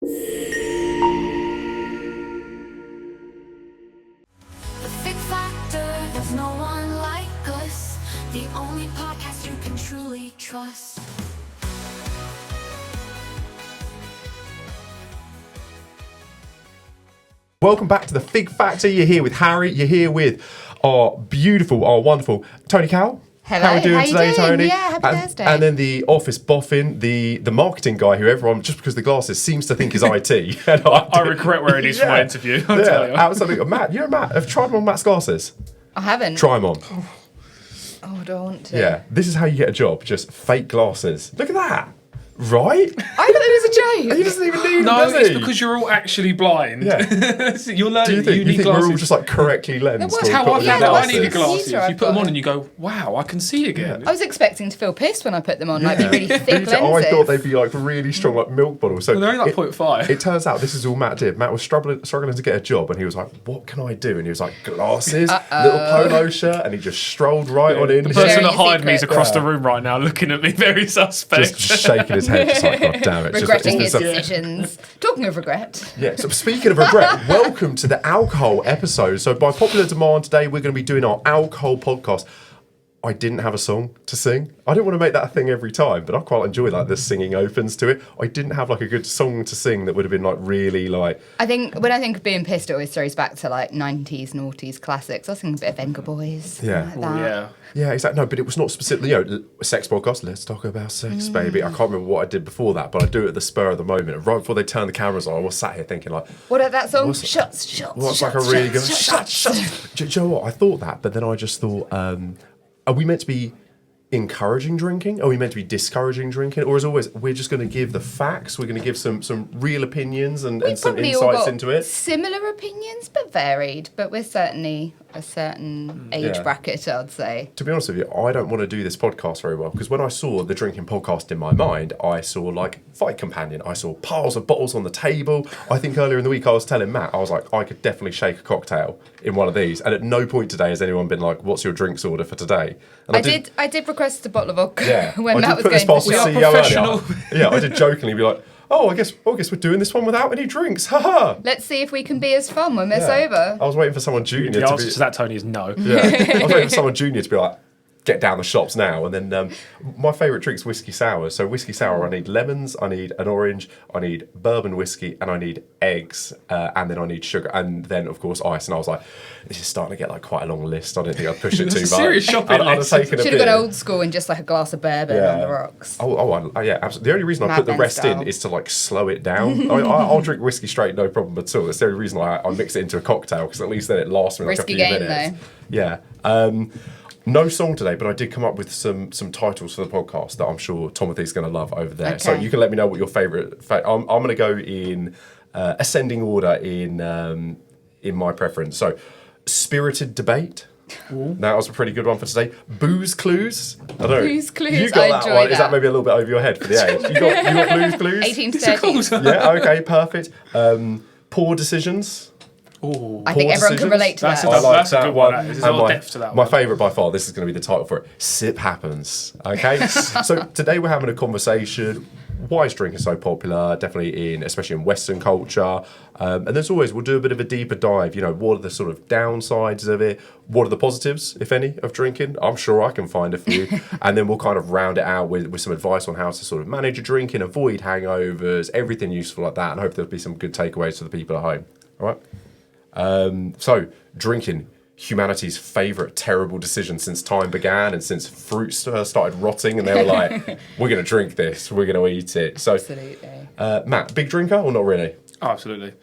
Big Factor, there's no one like us. The only podcast you can truly trust. Welcome back to the Fig Factor. You're here with Harry. You're here with our beautiful, our wonderful Tony Cowell. Hello. How are we doing today, Tony? Yeah, happy Thursday. And then the office boffin, the marketing guy who everyone, just because of the glasses, seems to think is IT. And I regret wearing these for my interview. I'll tell you. Absolutely. Matt, you're Matt. Have you tried them on Matt's glasses? I haven't. Try them on. Oh, I don't want to. Yeah. This is how you get a job. Just fake glasses. Look at that. Right? I thought it was a joke. He doesn't even need them, No, does it's he? because you're all actually blind. Yeah. So you're learning Do you think glasses. we're all just like correctly lensed? That's how I Yeah, found out I glasses. needed glasses. User I've You put them got. on and you go, wow, I can see again. I was expecting to feel pissed when I put them on, like be really thick lenses. I thought they'd be like really strong, like milk bottles. So Well, they're only like 0.5. It turns out this is all Matt did. Matt was struggling to get a job, and he was like, "What can I do?" And he was like, "Glasses, little polo shirt," and he just strolled right on in, The Sharing person your behind me is secret. across the room right now looking at me very suspect. just shaking his head, just like, "God damn it!" Regretting his Just- decisions. Talking of regret. Yeah, so speaking of regret, welcome to the alcohol episode. So by popular demand today, we're going to be doing our alcohol podcast. I didn't have a song to sing. I didn't want to make that a thing every time, but I quite enjoy like the singing opens to it. I didn't have like a good song to sing that would have been like really like... I think when I think of being pissed, it always throws back to like 90s, noughties classics. I was thinking a bit of Venga Boys. Yeah. Like that. Yeah. Yeah, exactly. No, but it was not specifically, sex podcast. Let's talk about sex, baby. I can't remember what I did before that, but I do it at the spur of the moment. Right before they turn the cameras on, I was sat here thinking like... What about that song? What's- Shots. What's like a really good... Shut. Do you know what? I thought that, but then I just thought, are we meant to be encouraging drinking? Are we meant to be discouraging drinking? Or as always, we're just going to give the facts. We're going to give some real opinions and some Probably all insights got into it. similar opinions, but varied. But we're certainly a certain age Yeah. bracket, I'd say. To be honest with you, I don't want to do this podcast very well because when I saw the drinking podcast in my mind, I saw like Fight Companion. I saw piles of bottles on the table. I think earlier in the week I was telling Matt, I was like, I could definitely shake a cocktail in one of these. And at no point today has anyone been like, what's your drinks order for today? And I did request a bottle of vodka Yeah, when I Matt did was put this going past to the the shop. CEO Professional. earlier. Yeah, I did jokingly be like, oh, I guess we're doing this one without any drinks. Haha. Let's see if we can be as fun when we're Yeah. sober. I was waiting for someone junior The to answer be... to that, Tony, is no. Yeah, I was waiting for someone junior to be like, get down the shops now. And then my favourite drink's whiskey sour. So whiskey sour, I need lemons, I need an orange, I need bourbon whiskey, and I need eggs, and then I need sugar, and then of course ice. And I was like, this is starting to get like quite a long list. I didn't think I'd push it too much. Serious shopping I'd have list. taken a Should have beer. gone old school and just like a glass of bourbon on the rocks. Yeah, absolutely. The only reason I Mad put the Men rest style. in is to like slow it down. I'll drink whiskey straight, no problem at all. That's the only reason I mix it into a cocktail because at least then it lasts me like Risky a few game, minutes. though. Yeah. No song today, but I did come up with some titles for the podcast that I'm sure Timothy's going to love over there. So Okay. you can let me know what your favourite... I'm going to go in ascending order in my preference. So, Spirited Debate. That was a pretty good one for today. Booze Clues. I don't know. Booze Clues, You got I that enjoy one. Is that that. maybe a little bit over your head for the age? You got Booze Clues? 18 to It's a 30. cool. Yeah, okay, perfect. Poor Decisions. Ooh. I think Poor everyone can Decisions? relate to That's that. a- I like That's a that good one. one. There's a And lot of depth to that my one. favourite by far, this is going to be the title for it, Sip Happens. Okay? So today we're having a conversation. Why is drinking so popular? Definitely especially in Western culture. And as always, we'll do a bit of a deeper dive. What are the sort of downsides of it? What are the positives, if any, of drinking? I'm sure I can find a few. And then we'll kind of round it out with some advice on how to sort of manage your drinking, avoid hangovers, everything useful like that. And I hope there'll be some good takeaways for the people at home. All right? So, drinking, humanity's favourite terrible decision since time began and since fruits started rotting and they were like, we're going to drink this, we're going to eat it. So, Absolutely. Matt, big drinker or not really? Oh, absolutely.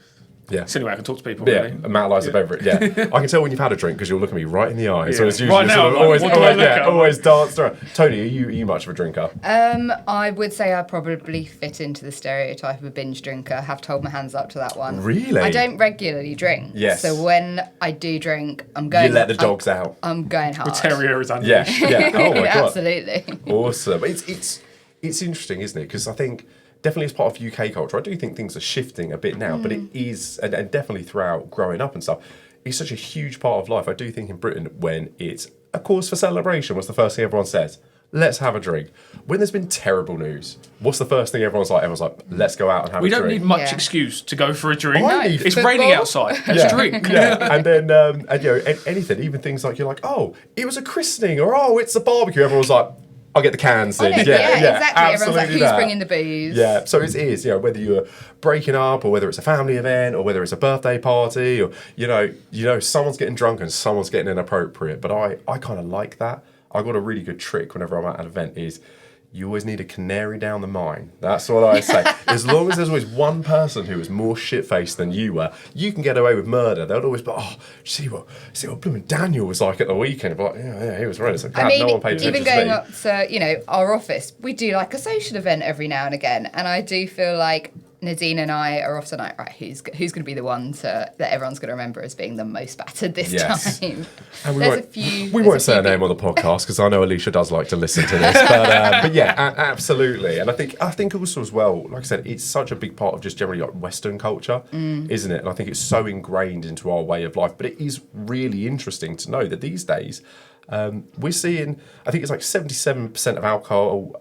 Yeah. It's the only way I can talk to people, Yeah, really. Matt likes a beverage. Yeah, I can tell when you've had a drink because you'll look at me right in the eye. So Yeah. it's usually Right now, sort of I'm always, like, what do I look at? always danced around. Tony, are you much of a drinker? I would say I probably fit into the stereotype of a binge drinker. Have to hold my hands up to that one. Really? I don't regularly drink. Yes. So when I do drink, I'm going. You let the dogs out. I'm going hard. Terrier is Yeah, unleashed. yeah. Oh my god. Absolutely. Awesome. It's interesting, isn't it? Because I think definitely as part of UK culture, I do think things are shifting a bit now, but it is, and definitely throughout growing up and stuff, it's such a huge part of life. I do think in Britain, when it's a cause for celebration, what's the first thing everyone says? let's have a drink. When there's been terrible news, what's the first thing everyone's like? Everyone's like, let's go out and have a We drink. don't need much Yeah. excuse to go for a drink. I need It's football. raining outside. Let's drink. Yeah, and then and you know anything, even things like you're like, oh, it was a christening, or oh, it's a barbecue. Everyone's like, I'll get the cans in. Yeah, exactly. Everyone's like, absolutely who's that. bringing the booze? Yeah, so it is, you know, whether you're breaking up or whether it's a family event or whether it's a birthday party or you know someone's getting drunk and someone's getting inappropriate. But I kind of like that. I got a really good trick whenever I'm at an event is you always need a canary down the mine. That's what I say. As long as there's always one person who is more shit-faced than you were, you can get away with murder. They'll always be, oh, see what blooming Daniel was like at the weekend. But like, yeah, he was right. It's like, God, no one paid attention even to going me. up to, our office, we do like a social event every now and again. And I do feel like Nadine and I are often like, right, who's going to be the one that everyone's going to remember as being the most battered this Yes. time? And We we won't say her name on the podcast because I know Alicia does like to listen to this. But yeah, absolutely. And I think also as well, like I said, it's such a big part of just generally like Western culture, isn't it? And I think it's so ingrained into our way of life. But it is really interesting to know that these days we're seeing, I think it's like 77% of alcohol,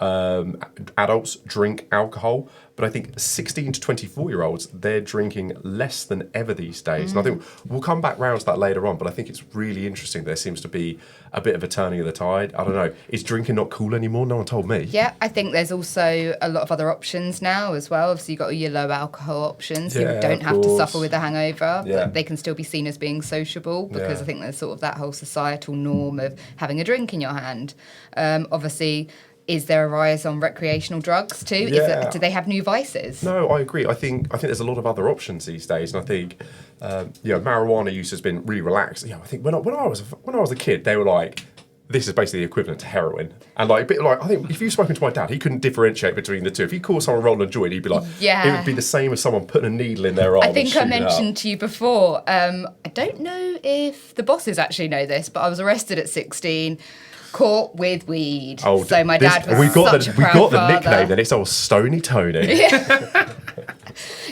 adults drink alcohol. But I think 16 to 24-year-olds, they're drinking less than ever these days. And I think we'll come back round to that later on, but I think it's really interesting. There seems to be a bit of a turning of the tide. I don't know. Is drinking not cool anymore? No one told me. Yeah, I think there's also a lot of other options now as well. Obviously, you've got all your low alcohol options. Yeah, You don't of have to course. suffer with a hangover, Yeah. but they can still be seen as being sociable because Yeah. I think there's sort of that whole societal norm of having a drink in your hand. Obviously, is there a rise on recreational drugs too? Yeah. Do they have new vices? No, I agree. I think there's a lot of other options these days, and I think marijuana use has been really relaxed. I think when I was a kid, they were like, this is basically the equivalent to heroin, and I think if you've spoken to my dad, he couldn't differentiate between the two. If he caught someone rolling a joint, he'd be like, Yeah. it would be the same as someone putting a needle in their arm. I think and I shooting it up. mentioned to you before, I don't know if the bosses actually know this, but I was arrested at 16, caught with weed. Oh, So my dad was we got such the, a we proud got the father. nickname. Then it's old Stony Tony.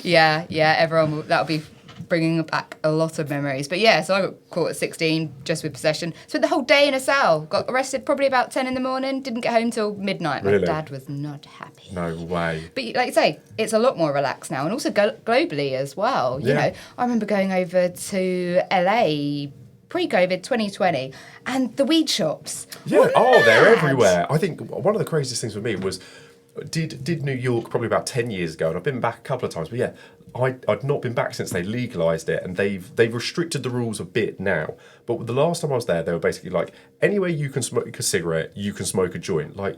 Yeah, everyone, that'll be bringing back a lot of memories. But yeah, so I got caught at 16 just with possession. Spent the whole day in a cell. Got arrested probably about 10 in the morning. Didn't get home till midnight. My Really? dad was not happy. No way. But like you say, it's a lot more relaxed now, and also globally as well. You Yeah. know, I remember going over to LA pre-COVID 2020, and the weed shops. Yeah. were Oh, they're mad. everywhere. I think one of the craziest things for me was did New York probably about 10 years ago, and I've been back a couple of times. But yeah, I'd not been back since they legalised it, and they've restricted the rules a bit now. But the last time I was there, they were basically like, anywhere you can smoke a cigarette, you can smoke a joint. Like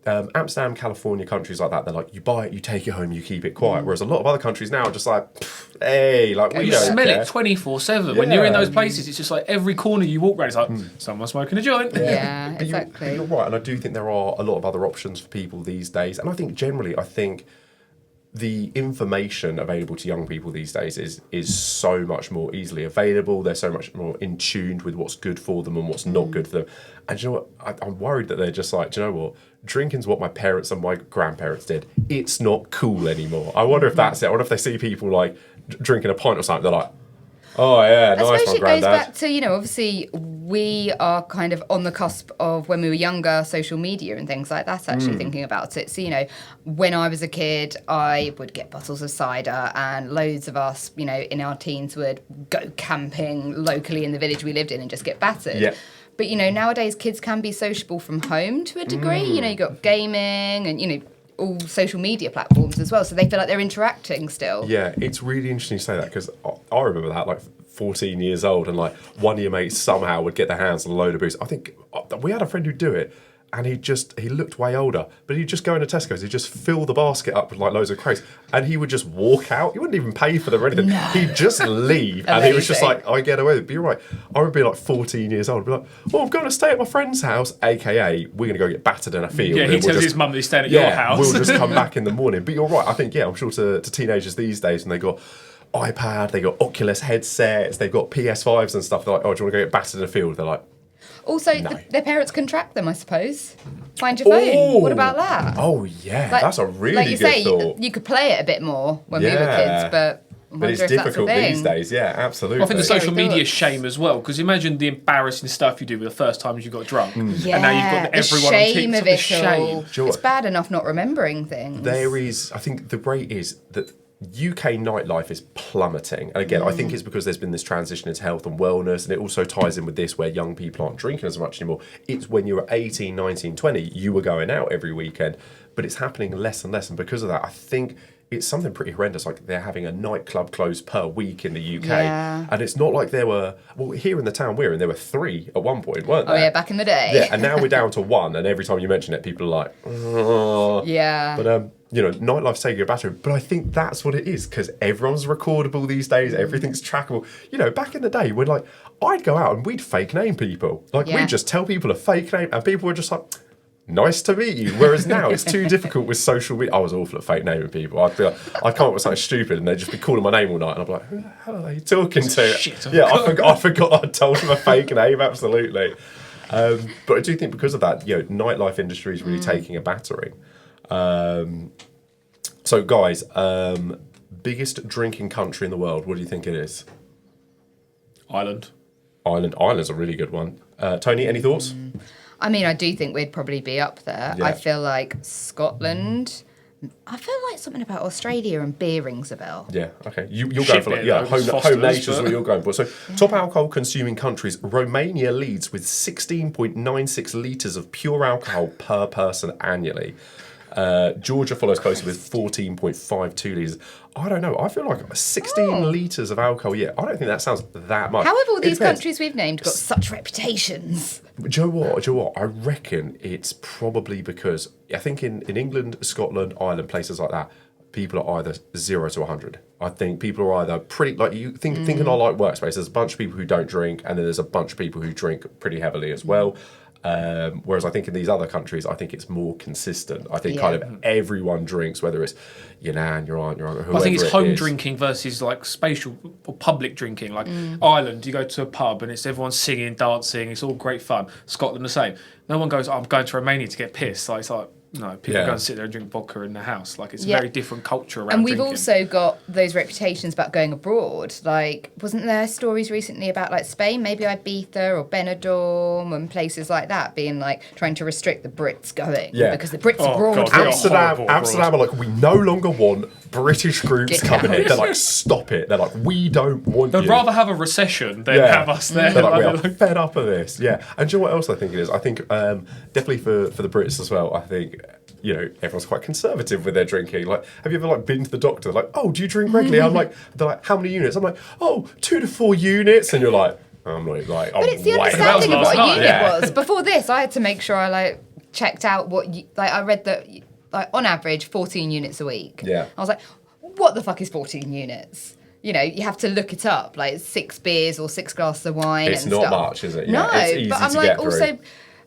Amsterdam, California, countries like that, they're like, you buy it, you take it home, you keep it quiet. Whereas a lot of other countries now are just like, "Pff, hey, like we You don't smell care." it 24/7. When you're in Yeah. those places, it's just like every corner you walk around, it's like, someone's smoking a joint. Yeah, But exactly. you're right, and I do think there are a lot of other options for people these days. And I think generally, the information available to young people these days is so much more easily available. They're so much more in tune with what's good for them and what's not good for them. And do you know what? I'm worried that they're just like, do you know what? Drinking's what my parents and my grandparents did. It's not cool anymore. I wonder if that's it. I wonder if they see people like drinking a pint or something, they're like, oh yeah, I nice suppose one, it granddad. goes back to, obviously we are kind of on the cusp of when we were younger, social media and things like that, actually thinking about it. So, when I was a kid, I would get bottles of cider, and loads of us, in our teens would go camping locally in the village we lived in and just get battered. Yeah. But, nowadays kids can be sociable from home to a degree. You've got gaming and, all social media platforms as well. So they feel like they're interacting still. Yeah, it's really interesting you say that because I remember that, like 14 years old, and like one of your mates somehow would get their hands on a load of booze. I think we had a friend who'd do it, and he looked way older, but he'd just go into Tesco's, he'd just fill the basket up with like loads of crates, and he would just walk out. He wouldn't even pay for them or anything. No. He'd just leave, and he was just Amazing. like, I get away with it. But you're right. I would be like 14 years old, I'd be like, I'm going to stay at my friend's house, aka we're going to go get battered in a field. Yeah, and he we'll tells just- his mum that he's staying at your house. we'll just come back in the morning. But you're right. I think, I'm sure to teenagers these days, and they got iPad, they got Oculus headsets, they've got PS5s and stuff. They're like, oh, do you want to go get battered in a field? They're like, Also, No. their parents can track them, I suppose. Find your phone. What about that? Oh, yeah, Like- that's a really like you good say, thought. you could play it a bit more when we were Yeah. kids, but But it's wonder if that's a difficult these thing. days. Yeah, absolutely. I think the social Scary media thoughts. shame as well, because imagine the embarrassing stuff you do with the first time you got drunk, Yeah, and now you've got the everyone shame on of TikTok. The it shame. all. Do you know It's what? bad enough not remembering things. There is, I think the rate is that UK nightlife is plummeting. And again, I think it's because there's been this transition into health and wellness, and it also ties in with this where young people aren't drinking as much anymore. It's when you were 18, 19, 20, you were going out every weekend, but it's happening less and less. And because of that, I think it's something pretty horrendous. Like they're having a nightclub close per week in the UK. Yeah. And it's not like there were, well, here in the town we're in, there were 3 at one point, weren't Oh there? yeah, back in the day. Yeah, and now we're down to 1, and every time you mention it, people are like, oh. Yeah. But nightlife's taking a battering. But I think that's what it is, because everyone's recordable these days. Everything's trackable. Back in the day, when like I'd go out and we'd fake name people. Like Yeah. we'd just tell people a fake name, and people were just like, nice to meet you. Whereas now it's too difficult with social media. I was awful at fake naming people. I'd be like, I'd come up with something stupid, and they'd just be calling my name all night, and I'd be like, who the hell are they talking to? Shit, Yeah, I forgot I'd told them a fake name. Absolutely. But I do think because of that, nightlife industry is really taking a battering. So guys, biggest drinking country in the world, what do you think it is? Ireland. Ireland's a really good one. Tony, any thoughts? I mean, I do think we'd probably be up there. Yeah. I feel like Scotland. I feel like something about Australia and beer rings a bell. Yeah, okay. You're going Shit for like, beer, though, home Foster's, nation's but- what you're going for. So top alcohol consuming countries, Romania leads with 16.96 litres of pure alcohol per person annually. Georgia follows closely with 14.52 litres. I don't know. I feel like 16 litres of alcohol. Yeah, I don't think that sounds that much. How have all It these depends. countries we've named got such reputations? Do you know what? I reckon it's probably because I think in England, Scotland, Ireland, places like that, people are either 0 to 100. I think people are either pretty like you thinking I like workspace. There's a bunch of people who don't drink, and then there's a bunch of people who drink pretty heavily as well. Whereas I think in these other countries, I think it's more consistent. I think kind of everyone drinks, whether it's your nan, your aunt, whoever I think it's it home is. drinking versus like spatial or public drinking. Like Ireland, you go to a pub and it's everyone singing, dancing. It's all great fun. Scotland the same. No one goes, I'm going to Romania to get pissed. Like, it's like, no, people Yeah. go and sit there and drink vodka in the house. Like, it's a Yeah. very different culture around And we've drinking. also got those reputations about going abroad. Like, wasn't there stories recently about like Spain, maybe Ibiza or Benidorm and places like that being like trying to restrict the Brits going Yeah. because the Brits Oh, abroad. God, we are Amsterdam horrible are like, we no longer want British groups Get coming in. out. They're like, stop it. They're like, we don't want They'd you. rather have a recession than have us there. They're like, we Like, are fed up of this. Yeah. And do you know what else I think it is? I think definitely for the Brits as well, I think, everyone's quite conservative with their drinking. Like, have you ever like been to the doctor? They're like, oh, do you drink regularly? I'm like, they're like, how many units? I'm like, oh, 2 to 4 units. And you're like, I'm not like, But it's the way understanding That of was what a last unit night, yeah. was. Before this, I had to make sure I like checked out what I read that like on average 14 units a week. Yeah. I was like, what the fuck is 14 units? You have to look it up, like 6 beers or 6 glasses of wine. It's and not stuff. much, is it? No, Yeah, it's easy but I'm to like get through. also,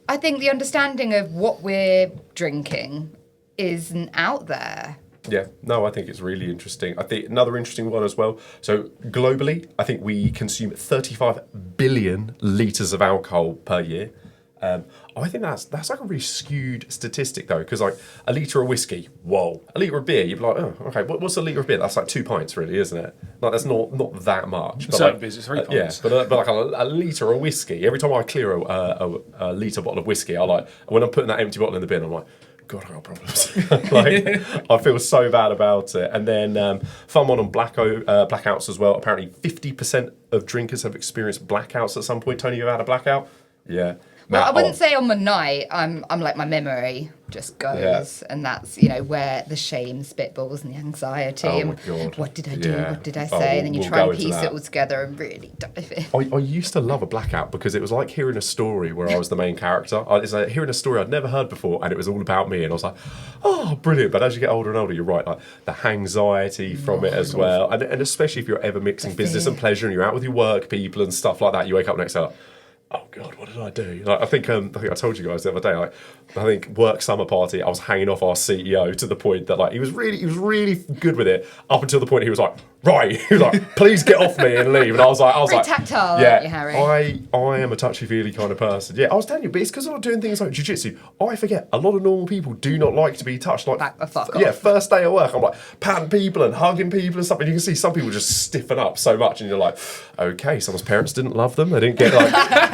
I think the understanding of what we're drinking isn't out there. Yeah, no, I think it's really interesting. I think another interesting one as well. So globally, I think we consume 35 billion litres of alcohol per year. I think that's like a really skewed statistic though, because like a litre of whiskey, whoa, a litre of beer, you'd be like, oh, okay, what's a litre of beer? That's like 2 pints, really, isn't it? Like that's not that much. But certain like, beers, it's 3 yeah, pints. but like a litre of whiskey. Every time I clear a litre bottle of whiskey, when I'm putting that empty bottle in the bin, I'm like, God, I got problems. Like, I feel so bad about it. And then fun one on blackouts as well. Apparently 50% of drinkers have experienced blackouts at some point. Tony, you've had a blackout? Yeah. Well, Matt, I wouldn't say on the night. I'm like my memory just goes, and that's where the shame spitballs and the anxiety. Oh and my God. What did I do? Yeah. What did I Oh, say? And then you we'll try go and into piece that. it all together and really dive in. I used to love a blackout because it was like hearing a story where I was the main character. It's like hearing a story I'd never heard before, and it was all about me. And I was like, oh, brilliant. But as you get older and older, you're right, like the hangxiety from it as well. And especially if you're ever mixing business and pleasure and you're out with your work people and stuff like that, you wake up next day like, oh God, what did I do? Like, I think I told you guys the other day. Like, I think work summer party, I was hanging off our CEO to the point that like he was really good with it up until the point he was like, right, he was like, please get off me and leave. And I was Very like, tactile, yeah, aren't you, Harry? I am a touchy-feely kind of person. Yeah, I was telling you, but it's because I'm doing things like jiu-jitsu. I forget a lot of normal people do not like to be touched. Like, Fuck yeah, off. first day of work, I'm like patting people and hugging people and stuff. And you can see some people just stiffen up so much, and you're like, okay, someone's parents didn't love them. They didn't get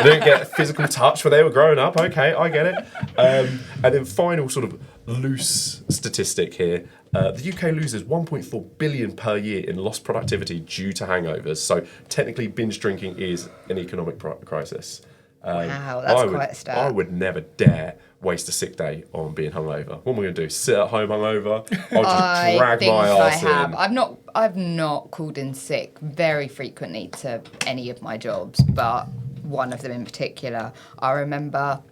they didn't get physical touch when they were growing up. Okay, I get it. And then final sort of loose statistic here. The UK loses 1.4 billion per year in lost productivity due to hangovers. So technically, binge drinking is an economic crisis. Wow, that's quite a stat. I would never dare waste a sick day on being hungover. What am I going to do? Sit at home hungover? I'll just drag my ass in. I've not called in sick very frequently to any of my jobs, but one of them in particular, I remember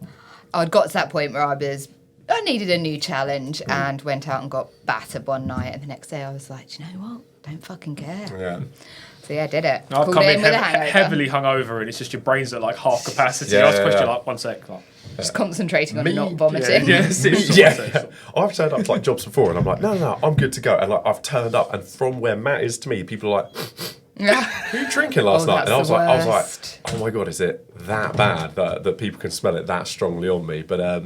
I'd got to that point where I needed a new challenge and went out and got battered one night, and the next day I was like, do you know what? Don't fucking care. Yeah. So yeah, I did it. I've Called come it in with a hangover. heavily hungover, and it's just your brain's at like half capacity. Yeah, I was yeah, questioning yeah. like 1 sec. Like, Just concentrating on Me- not vomiting. Yeah, I've turned up to like jobs before, and I'm like, no, I'm good to go. And like I've turned up, and from where Matt is to me, people are like, who were you drinking last night? And I was the like, worst. oh my God, is it that bad that people can smell it that strongly on me? But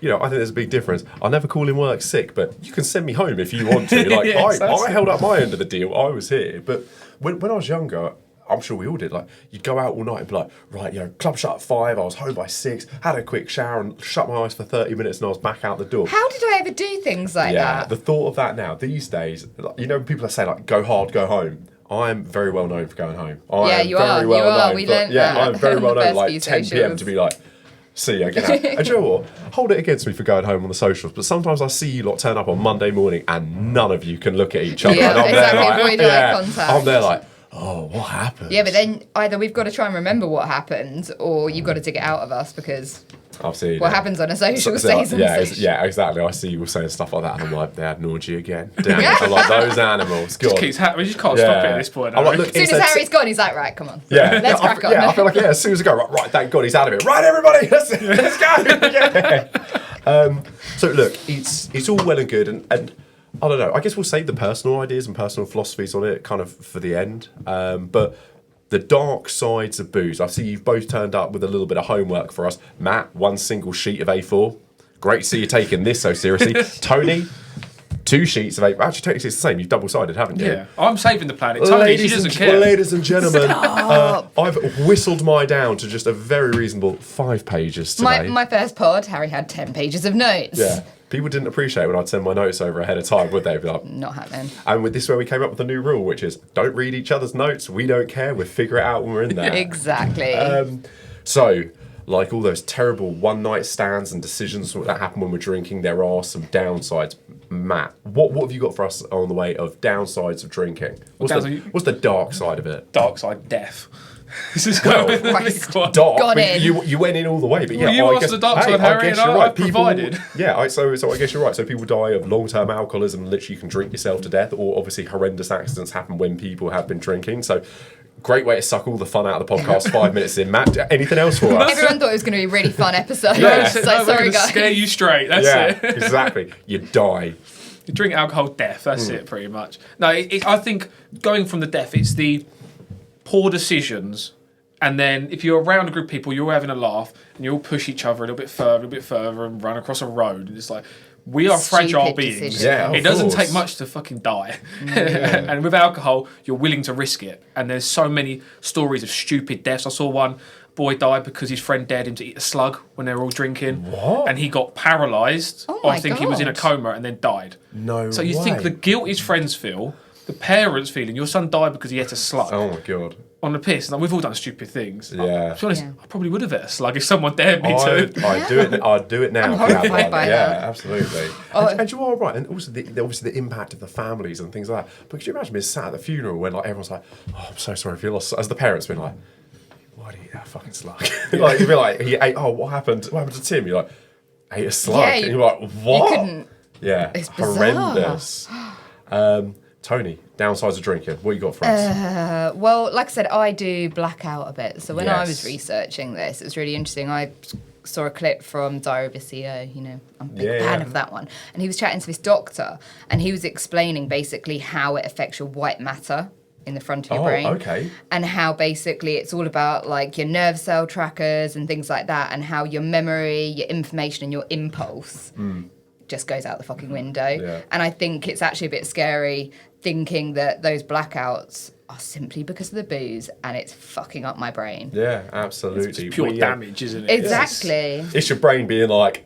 you know, I think there's a big difference. I'll never call in work sick, but you can send me home if you want to. Like Yeah, exactly. I held up my end of the deal. I was here, but when I was younger, I'm sure we all did. Like, you'd go out all night and be like, right, you know, club shut at 5, I was home by 6, had a quick shower and shut my eyes for 30 minutes and I was back out the door. How did I ever do things like Yeah, that? the thought of that now, these days, like, you know, people that say, like, go hard, go home. I'm very well known for going home. Yeah, you are. You are. We learnt that I'm very on well the known, first like few 10 p.m. socials. to be like, see you, get out. And you know what? Hold it against me for going home on the socials, but sometimes I see you lot turn up on Monday morning and none of you can look at each other. Yeah, and I'm exactly, there like, avoid eye contact. I'm there like, oh, what happened? Yeah, but then either we've got to try and remember what happened, or you've got to dig it out of us, because I've seen what it. happens on a social So, stays on a social. yeah, exactly. I see you saying stuff like that, and I'm like, they had an orgy again. Damn it. I'm like, those animals. God. just keeps happening. We just can't stop it at this point. I'm like, Harry. look, As soon it's as a Harry's gone, he's like, right, come on. Yeah, Let's crack on. Yeah, I feel like, as soon as I go, right, thank God he's out of it. Right, everybody, let's go. Yeah. So look, it's all well and good, and I don't know. I guess we'll save the personal ideas and personal philosophies on it kind of for the end. But the dark sides of booze. I see you've both turned up with a little bit of homework for us. Matt, one single sheet of A4. Great to see you taking this so seriously. Tony, 2 sheets of A4. Actually, technically it's the same. You've double-sided, haven't you? Yeah, I'm saving the planet. Tony, she doesn't care. Ladies and gentlemen, I've whistled mine down to just a very reasonable 5 pages today. My first pod, Harry had 10 pages of notes. Yeah. People didn't appreciate when I'd send my notes over ahead of time, would they? Be like, Not happening. and with this, where we came up with a new rule, which is don't read each other's notes. We don't care. We'll figure it out when we're in there. Exactly. So, like all those terrible one-night stands and decisions that happen when we're drinking, there are some downsides. Matt, what have you got for us on the way of downsides of drinking? What's the dark side of it? Dark side, death. This is Well, Christ. Dark. Got but in. you went in all the way, but yeah, Well, you I asked guess, the dark side, I Harry, guess and you're I right. People, provided. Yeah, so I guess you're right. So people die of long-term alcoholism. Literally, you can drink yourself to death, or obviously horrendous accidents happen when people have been drinking. So, great way to suck all the fun out of the podcast. 5 minutes in, Matt. Anything else for us? Everyone thought it was going to be a really fun episode. Yeah. It's No, like, we're sorry, gonna guys. scare you straight. That's Yeah, it. exactly. You die. You drink alcohol, death. That's it, pretty much. No, I think going from the death, it's the poor decisions. And then if you're around a group of people, you're having a laugh, and you all push each other a little bit further, and run across a road. And it's like, we are Stupid fragile beings. decisions. Yeah, of it doesn't course. take much to fucking die. And with alcohol, you're willing to risk it. And there's so many stories of stupid deaths. I saw one boy died because his friend dared him to eat a slug when they were all drinking. What? And he got paralysed. Oh I my think he was in a God. coma and then died. No So you think way. the guilt his friends feel, the parents feeling, your son died because he ate a slug Oh my god. on the piss. Like, we've all done stupid things. Yeah. To be honest, Yeah. I probably would have ate a slug if someone dared me to. I'd do it. I'd do it now. I'm if we had horrified one. by yeah, that. absolutely. Oh. And you are right, and also obviously the impact of the families and things like that. But could you imagine being sat at the funeral when like everyone's like, "Oh, I'm so sorry for your loss," as the parents being like, "Why did he eat that fucking slug?" Like you'd be like, "He ate. Oh, what happened? What happened to Tim?" You're like, "Ate a slug." Yeah, and you're like, "What?" couldn't- Yeah, It's bizarre. horrendous. Tony, Downsides of drinking. What you got for us? Well, like I said, I do blackout a bit. So when I was Yes. researching this, it was really interesting. I saw a clip from Diary of a CEO. You know, I'm a big Yeah, fan yeah. of that one. And he was chatting to this doctor, and he was explaining basically how it affects your white matter in the front of your Oh, brain. okay. And how basically it's all about like your nerve cell trackers and things like that, and how your memory, your information, and your impulse just goes out the fucking window. Yeah. And I think it's actually a bit scary thinking that those blackouts are simply because of the booze and it's fucking up my brain. Yeah, absolutely. Pure We, damage, isn't it? Exactly. It's your brain being like,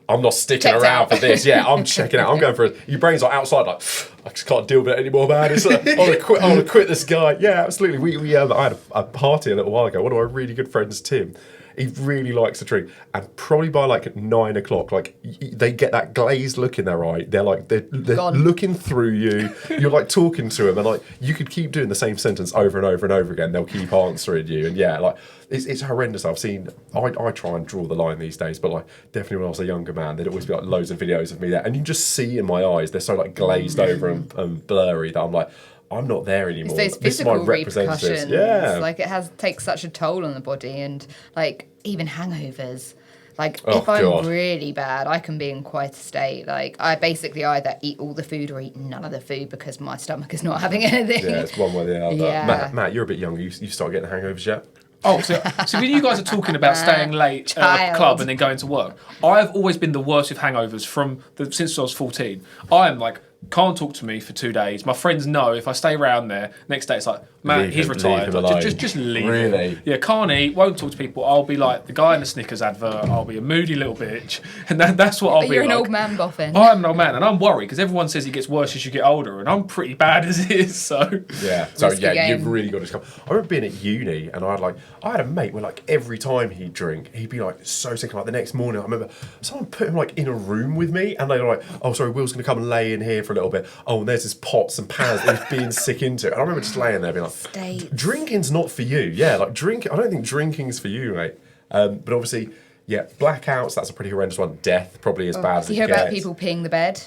I'm not sticking Checked around out. for this. Yeah, I'm checking out. I'm going for it. Your brain's like outside, like, I just can't deal with it anymore, man. It's like, I want to quit this guy. Yeah, absolutely. I had a party a little while ago. One of my really good friends, Tim, he really likes to drink, and probably by like 9 o'clock, like they get that glazed look in their eye. They're like they're Gone. looking through you. You're like talking to them, and like you could keep doing the same sentence over and over and over again. They'll keep answering you, and yeah, like it's horrendous. I've seen. I try and draw the line these days, but like definitely when I was a younger man, there'd always be like loads of videos of me there, and you just see in my eyes they're so like glazed over and blurry that I'm like, I'm not there anymore. It's those This is my physical representatives. repercussions. Yeah. Like takes such a toll on the body, and like even hangovers. Like Oh, if I'm God. really bad, I can be in quite a state. Like I basically either eat all the food or eat none of the food because my stomach is not having anything. Yeah, it's one way or the other. Yeah. Matt, you're a bit younger. You start getting hangovers yet? Oh, so when you guys are talking about staying late at a Child. club and then going to work, I've always been the worst with hangovers since I was 14. I'm like, can't talk to me for 2 days. My friends know if I stay around there, next day it's like, man, Leave he's him- retired. leave him Like, alone. just leave him. Really? Yeah, can't eat, won't talk to people. I'll be like the guy in the Snickers advert. I'll be a moody little bitch. And that's what I'll be You're an like. old man boffin. I'm an old man, and I'm worried because everyone says it gets worse as you get older, and I'm pretty bad as it is. So Yeah. So Risky yeah, game. you've really got to come. I remember being at uni, and I had a mate where like every time he'd drink, he'd be like so sick. Like the next morning, I remember someone put him like in a room with me, and they were like, "Oh, sorry, Will's going to come and lay in here for a little bit." Oh, and there's this pots and pans that he's being sick into. And I remember just laying there being like, States. "Drinking's not for you." Yeah, like drink. I don't think drinking's for you, mate. But obviously, yeah, blackouts. That's a pretty horrendous one. Death probably as bad as Do it you hear about gets. people peeing the bed?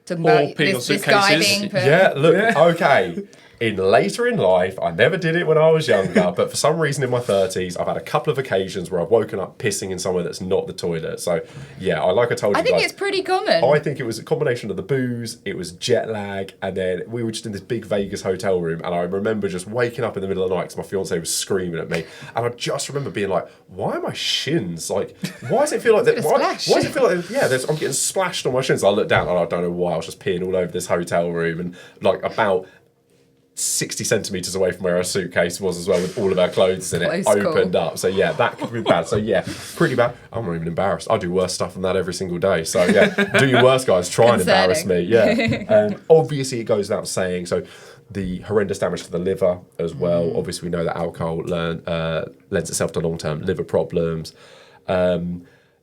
Talking Or about peeing on this guy suitcases. being put. Yeah, look, okay. Later in life, I never did it when I was younger, but for some reason in my 30s, I've had a couple of occasions where I've woken up pissing in somewhere that's not the toilet. So, yeah, I told you I think guys, it's pretty common. I think it was a combination of the booze, it was jet lag, and then we were just in this big Vegas hotel room, and I remember just waking up in the middle of the night because my fiance was screaming at me, and I just remember being like, "Why are my shins like? Why does it feel like that? Bit of Why splash. does it feel like I'm getting splashed on my shins?" I look down and I don't know why I was just peeing all over this hotel room, and like about 60 centimetres away from where our suitcase was as well, with all of our clothes in it, Close call. opened up. So yeah, that could be bad. So yeah, pretty bad. I'm not even embarrassed. I do worse stuff than that every single day. So yeah, do your worst, guys. Try and embarrass me. Yeah. Obviously, it goes without saying. So the horrendous damage to the liver as well. Obviously, we know that alcohol lends itself to long-term liver problems.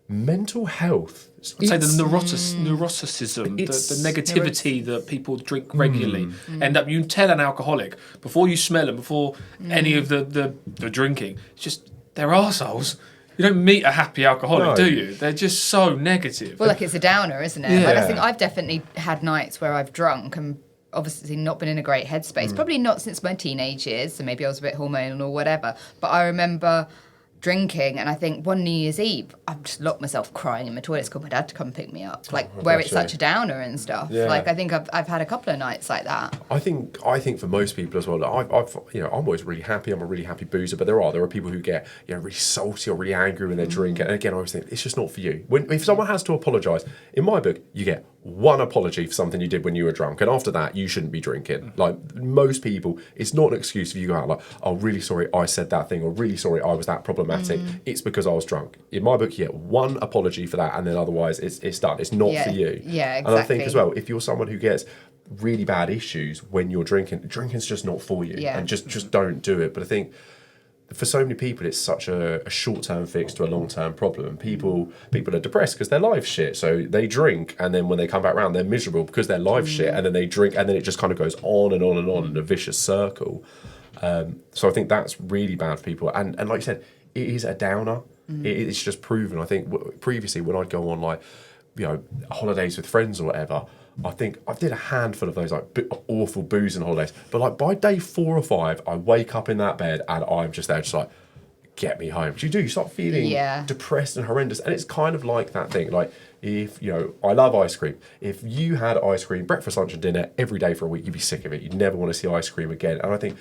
Mental health. I'd say the neuroticism, the negativity that people drink regularly, end up, you can tell an alcoholic before you smell them, before any of the drinking, it's just, they're arseholes. You don't meet a happy alcoholic, No. do you? They're just so negative. Well, like it's a downer, isn't it? Like, I Yeah. think I've definitely had nights where I've drunk and obviously not been in a great headspace. Mm. Probably not since my teenage years, so maybe I was a bit hormonal or whatever. But I remember drinking, and I think one New Year's Eve, I've just locked myself crying in my toilet. It's called my dad to come pick me up, like where bless it's you. such a downer and stuff. Yeah. Like I think I've had a couple of nights like that. I think for most people as well, like, I've I'm always really happy. I'm a really happy boozer, but there are people who get really salty or really angry when they drink. And again, I always think it's just not for you. If someone has to apologise, in my book, you get one apology for something you did when you were drunk, and after that, you shouldn't be drinking. Like most people, it's not an excuse if you go out like, "Oh, really sorry, I said that thing," or "Really sorry, I was that problematic." It's because I was drunk. In my book, you get one apology for that, and then otherwise, it's done. It's not Yeah. for you. Yeah, And I think exactly. as well, if you're someone who gets really bad issues when you're drinking, drinking's just not for you, Yeah. and just don't do it. But I think for so many people, it's such a short-term fix to a long-term problem. And people are depressed because their life's shit, so they drink, and then when they come back round, they're miserable because their life's shit, and then they drink, and then it just kind of goes on and on and on in a vicious circle. So I think that's really bad for people. And like you said, it is a downer. It's just proven. I think previously when I'd go on like, holidays with friends or whatever, I think I did a handful of those like awful boozing holidays. But like by day 4 or 5, I wake up in that bed and I'm just there, just like, get me home. You do. You start feeling depressed and horrendous, and it's kind of like that thing. Like if I love ice cream. If you had ice cream breakfast, lunch, and dinner every day for a week, you'd be sick of it. You'd never want to see ice cream again. And I think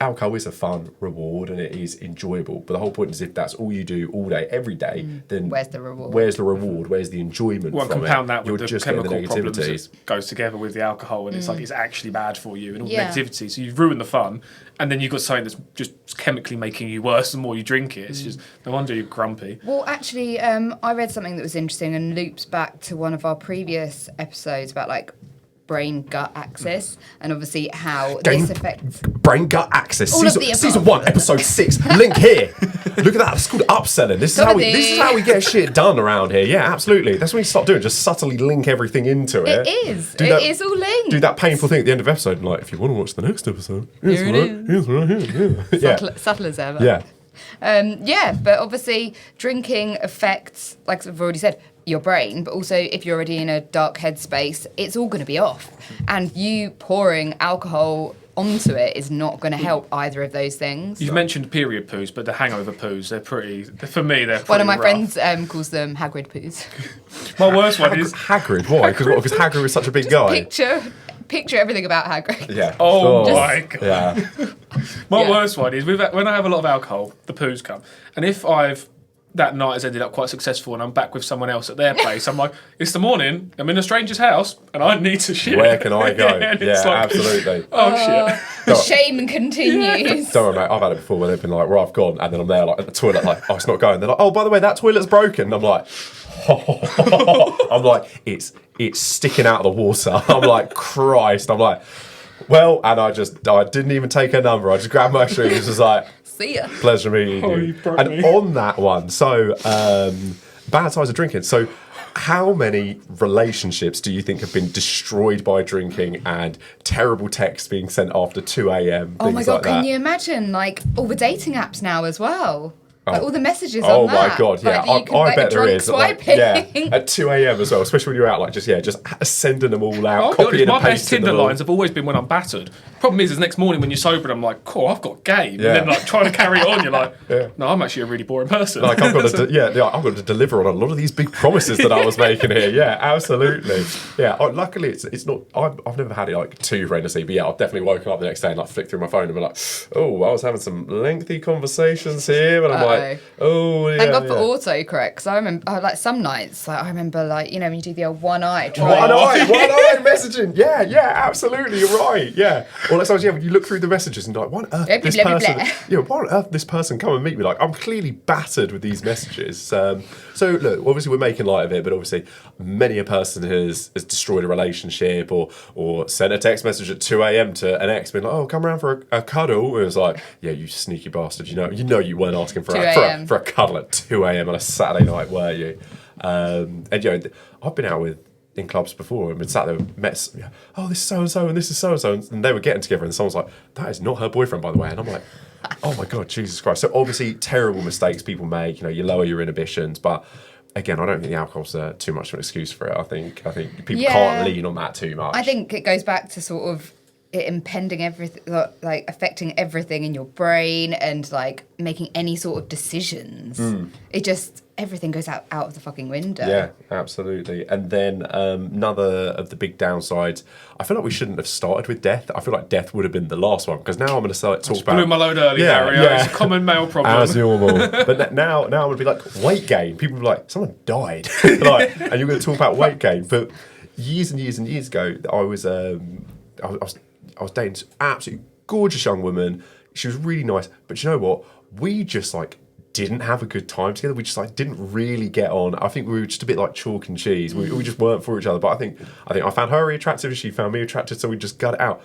alcohol is a fun reward and it is enjoyable. But the whole point is if that's all you do all day, every day, then where's the reward? Where's the reward? Where's the enjoyment? Well, from compound it? that with You're the just chemical getting the problems negativity. that goes together with the alcohol, and it's like it's actually bad for you and all the negativity. So you've ruined the fun, and then you've got something that's just chemically making you worse the more you drink it. It's just no wonder you're grumpy. Well, actually, I read something that was interesting and loops back to one of our previous episodes about like brain gut axis and obviously how this affects brain gut axis. All of the Season above. 1, episode 6. Link here. Look at that. It's called upselling. This is how we get shit done around here. Yeah, absolutely. That's what we start doing. Just subtly link everything into it. It is. It is all linked. Do that painful thing at the end of the episode, and like, if you want to watch the next episode, here's right here. Yeah. Subtle as ever. Yeah. But obviously drinking affects, like I've already said, your brain, but also if you're already in a dark headspace, it's all going to be off. And you pouring alcohol onto it is not going to help either of those things. You've mentioned period poos, but the hangover poos, they're pretty, for me, they're pretty One of my rough. friends calls them Hagrid poos. My worst one is... Hagrid. Why? Because Hagrid was such a big guy. Picture everything about Hagrid. Yeah. Oh my God. Yeah. My worst one is when I have a lot of alcohol, the poos come. And if that night has ended up quite successful and I'm back with someone else at their place, I'm like, it's the morning, I'm in a stranger's house and I need to shit. Where can I go? It's like, absolutely. Oh shit. The shame continues. Don't worry, mate. I've had it before where they've been like, where I've gone, and then I'm there like at the toilet, like, oh, it's not going. They're like, oh, by the way, that toilet's broken. And I'm like, I'm like, it's sticking out of the water. I'm like, Christ. I'm like, well, and I didn't even take her number. I just grabbed my shoes. It was like, See ya. pleasure meeting you. You broke And me. on that one, so bad times of drinking. So how many relationships do you think have been destroyed by drinking and terrible texts being sent after 2 a.m? Oh my God, like can that? you imagine like all the dating apps now as well? Like all the messages Oh on that. my God, yeah. Like, that you can, I like, bet the there drunk is. Like, swiping. at 2 a.m. as well, especially when you're out, like just sending them all out, I'll be honest, copying my and best pasting Tinder them all. lines have always been when I'm battered. Problem is next morning when you're sober and I'm like, cool, I've got game. Yeah. And then like trying to carry on, you're like, no, I'm actually a really boring person. Like I've got to deliver on a lot of these big promises that I was making here. Yeah, absolutely. Yeah, luckily it's not. I've never had it like too horrendously, but yeah, I've definitely woken up the next day and like flicked through my phone and been like, oh, I was having some lengthy conversations here, and I'm like, oh yeah. Thank God for autocorrect, because I remember like some nights, like I remember like when you do the old one eye. One eye messaging. Yeah, absolutely. You're right. Yeah. Or sometimes, when you look through the messages and you're like, why on earth this person? Yeah, why on earth this person come and meet me? Like, I'm clearly battered with these messages. So look, obviously we're making light of it, but obviously many a person has destroyed a relationship or sent a text message at 2 a.m. to an ex, being like, oh, come around for a cuddle. And it was like, yeah, you sneaky bastard. You know you weren't asking for a cuddle at 2 a.m. on a Saturday night, were you? And I've been out in clubs before and been sat there and met, oh, this is so-and-so and this is so-and-so, and they were getting together and someone's like, that is not her boyfriend, by the way. And I'm like, oh my God, Jesus Christ. So obviously terrible mistakes people make, you lower your inhibitions, but again, I don't think the alcohol's too much of an excuse for it. I think people can't lean on that too much. I think it goes back to sort of it impending everything, like affecting everything in your brain and like making any sort of decisions. It just, everything goes out of the fucking window. Yeah, absolutely. And then another of the big downsides, I feel like we shouldn't have started with death. I feel like death would have been the last one, because now I'm going to start talk about... Blew my load early, Harry. It's a common male problem. As normal. But now I'm going to be like, weight gain. People will be like, someone died. And you're going to talk about weight gain. But years and years and years ago, I was dating an absolutely gorgeous young woman. She was really nice. But you know what? We just didn't have a good time together. We just didn't really get on. I think we were just a bit like chalk and cheese. We just weren't for each other. But I think I found her really attractive and she found me attractive, so we just got it out.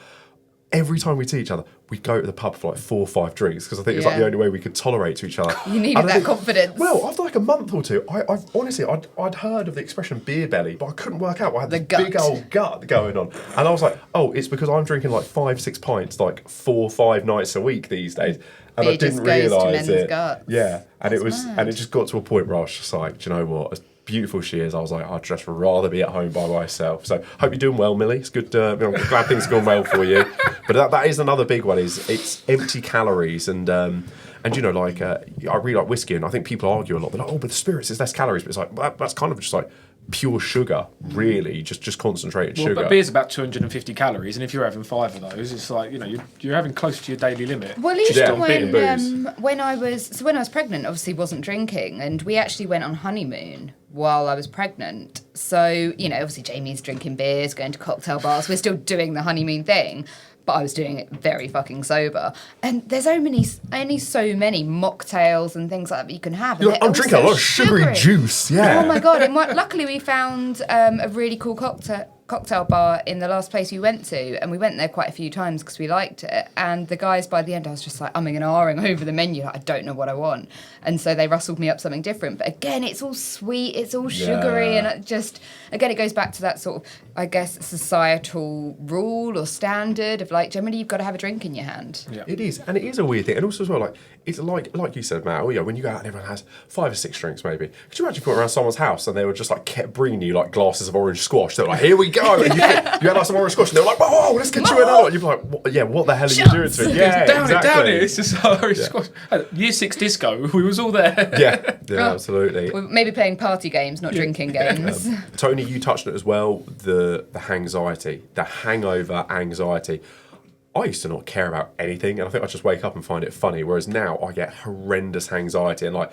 Every time we see each other, we'd go to the pub for 4 or 5 drinks, because I think it's the only way we could tolerate to each other. You needed that confidence. Well, after a month or two, I've honestly, I'd heard of the expression beer belly, but I couldn't work out why I had this big old gut going on. And I was like, oh, it's because I'm drinking 5-6 pints 4 or 5 nights a week these days. And I didn't realise it. Guts. Yeah, and That's it was, mad. and it just got to a point where I was just like, do you know what? beautiful she is, I was like, I'd just rather be at home by myself. So hope you're doing well, Millie. It's good. I'm glad things are going well for you. But that is another big one. Is it's empty calories and you know, like I really like whiskey, and I think people argue a lot. They're like, oh, but the spirits is less calories. But it's like that's kind of just like pure sugar, really, just concentrated sugar. But beer's about 250 calories, and if you're having 5 of those, it's like, you know, you're having close to your daily limit. Well, even booze. when I was pregnant, obviously wasn't drinking, and we actually went on honeymoon while I was pregnant. So, you know, obviously Jamie's drinking beers, going to cocktail bars. We're still doing the honeymoon thing, but I was doing it very fucking sober. And there's only so many mocktails and things like that you can have. You're like, I'm drinking a lot of sugary juice, yeah. Oh my God. And luckily we found a really cool cocktail bar in the last place we went to, and we went there quite a few times because we liked it. And the guys, by the end, I was just like umming and ahhing over the menu, like, I don't know what I want. And so they rustled me up something different. But again, it's all sweet, it's all sugary, and it just, again, it goes back to that sort of, I guess, societal rule or standard of like, generally you've got to have a drink in your hand. Yeah. It is, and it is a weird thing. And also as well, like, it's like you said, Matt, when you go out and everyone has 5 or 6 drinks maybe. Could you imagine going around someone's house and they were just like kept bringing you like glasses of orange squash? They're like, here we go. And you had like some orange squash and they're like, whoa, let's get you another. You're like, what the hell are you doing to me? Yeah, down it. It's just orange squash. Year 6 disco, we was all there. Yeah, absolutely. We're maybe playing party games, not drinking games. Tony, you touched on it as well, the hangxiety, the hangover anxiety. I used to not care about anything, and I think I just wake up and find it funny, whereas now I get horrendous anxiety, and like,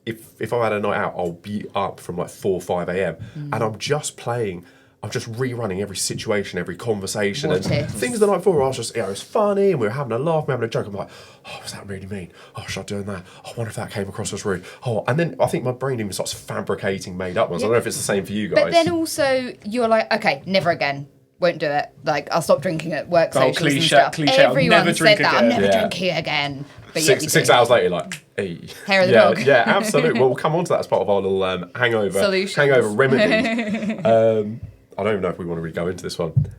if I've had a night out, I'll be up from like 4 or 5 a.m. And I'm just rerunning every situation, every conversation, and things the night before I was just, it was funny, and we were having a laugh, we were having a joke. I'm like, oh, was that really mean? Oh, should I doing that? Oh, I wonder if that came across as rude. Oh, and then I think my brain even starts fabricating made up ones. I don't know if it's the same for you guys. But then also, you're like, okay, never again. Won't do it. Like, I'll stop drinking at work socials and stuff. Everyone said that. I'm never drinking again. But 6 hours later, like, hey. Hair of the dog. Yeah, absolutely. Well, we'll come on to that as part of our little hangover remedy. I don't even know if we want to really go into this one.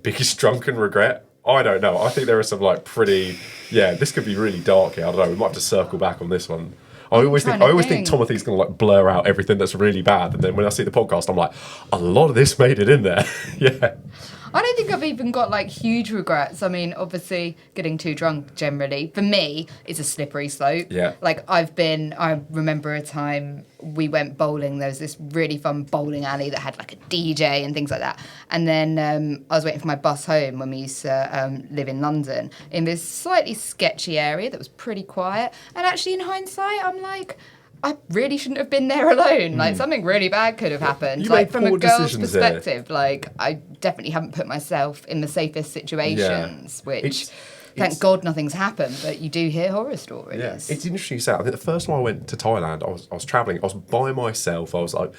Biggest drunken regret? I don't know. I think there are some like this could be really dark here. I don't know. We might have to circle back on this one. I always think Timothy's going to like blur out everything that's really bad, and then when I see the podcast, I'm like, a lot of this made it in there. Yeah. I don't think I've even got like huge regrets. I mean, obviously, getting too drunk generally for me is a slippery slope. Yeah. Like I remember a time we went bowling. There was this really fun bowling alley that had like a DJ and things like that. And then I was waiting for my bus home when we used to live in London in this slightly sketchy area that was pretty quiet. And actually, in hindsight, I'm like, I really shouldn't have been there alone. Like, something really bad could have happened. You like, made from a poor girl's decisions perspective, like, I definitely haven't put myself in the safest situations, which, thank God nothing's happened, but you do hear horror stories. Yeah, it's interesting you say that. I think the first time I went to Thailand, I was travelling, I was by myself, I was like,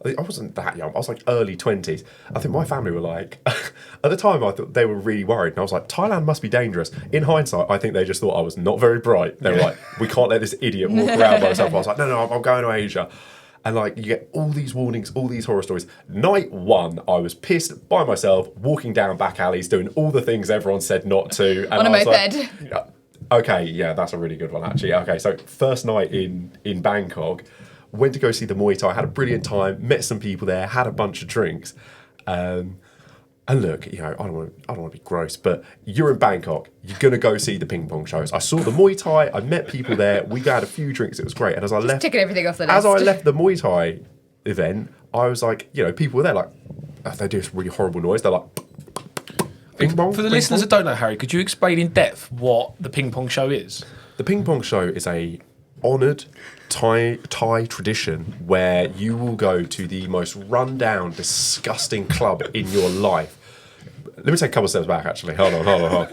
I wasn't that young, I was like early 20s. I think my family were like, at the time I thought they were really worried, and I was like, Thailand must be dangerous. In hindsight, I think they just thought I was not very bright. They were like, we can't let this idiot walk around by himself. I was like, no, I'm going to Asia. And like, you get all these warnings, all these horror stories. Night 1, I was pissed by myself, walking down back alleys, doing all the things everyone said not to. And On a moped. Like, okay, yeah, that's a really good one, actually. Okay, so first night in Bangkok, went to go see the Muay Thai, had a brilliant time, met some people there, had a bunch of drinks. And look, you know, I don't want to be gross, but you're in Bangkok, you're going to go see the ping pong shows. I saw the Muay Thai, I met people there, we had a few drinks, it was great. And as I left... Ticking everything off the list. As I left the Muay Thai event, I was like, you know, people were there like, they do this really horrible noise, they're like... Ping pong, for the listeners that don't know, Harry, could you explain in depth what the ping pong show is? The ping pong show is a honoured Thai tradition where you will go to the most run-down, disgusting club in your life. Let me take a couple of steps back, actually. Hold on.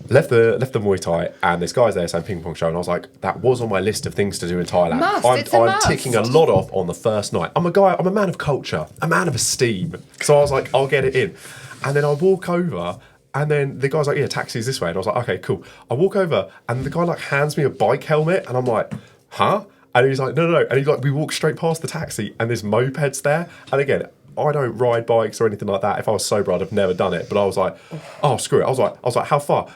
Left the Muay Thai, and this guy's there saying ping pong show, and I was like, that was on my list of things to do in Thailand. I'm ticking a lot off on the first night. I'm a man of culture, a man of esteem. So I was like, I'll get it in. And then I walk over, and then the guy's like, yeah, taxi's this way. And I was like, okay, cool. I walk over, and the guy like hands me a bike helmet, and I'm like, huh? And he's like, no. And he's like, we walk straight past the taxi, and there's mopeds there. And again, I don't ride bikes or anything like that. If I was sober, I'd have never done it. But I was like, oh, screw it. I was like, how far?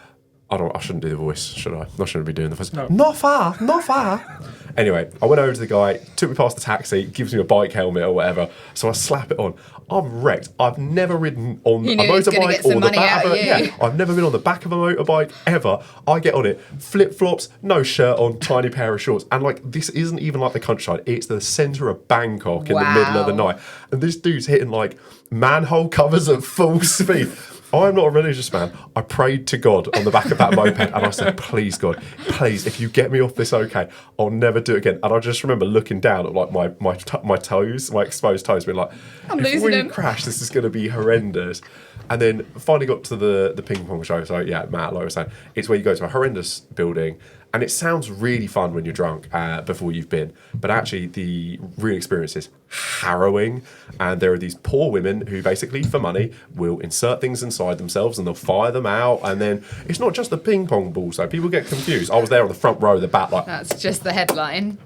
I shouldn't do the voice, should I? I shouldn't be doing the voice. No. Not far, not far. Anyway, I went over to the guy, took me past the taxi, gives me a bike helmet or whatever. So I slap it on. I'm wrecked. I've never ridden on a You knew he was gonna motorbike get some or the money back out of of a. you. Yeah, I've never been on the back of a motorbike ever. I get on it, flip flops, no shirt on, tiny pair of shorts, and like this isn't even like the countryside. It's the centre of Bangkok in the middle of the Wow. night, and this dude's hitting like manhole covers at full speed. I'm not a religious man. I prayed to God on the back of that moped and I said, please, God, please, if you get me off this okay, I'll never do it again. And I just remember looking down at like my toes, my exposed toes, being like, I'm if losing we them. crash, this is going to be horrendous. And then finally got to the ping pong show. So yeah, Matt, like I was saying, it's where you go to a horrendous building. And it sounds really fun when you're drunk before you've been. But actually, the real experience is harrowing. And there are these poor women who basically, for money, will insert things inside themselves and they'll fire them out. And then it's not just the ping pong balls, so people get confused. I was there on the front row, the back, like, That's just the headline.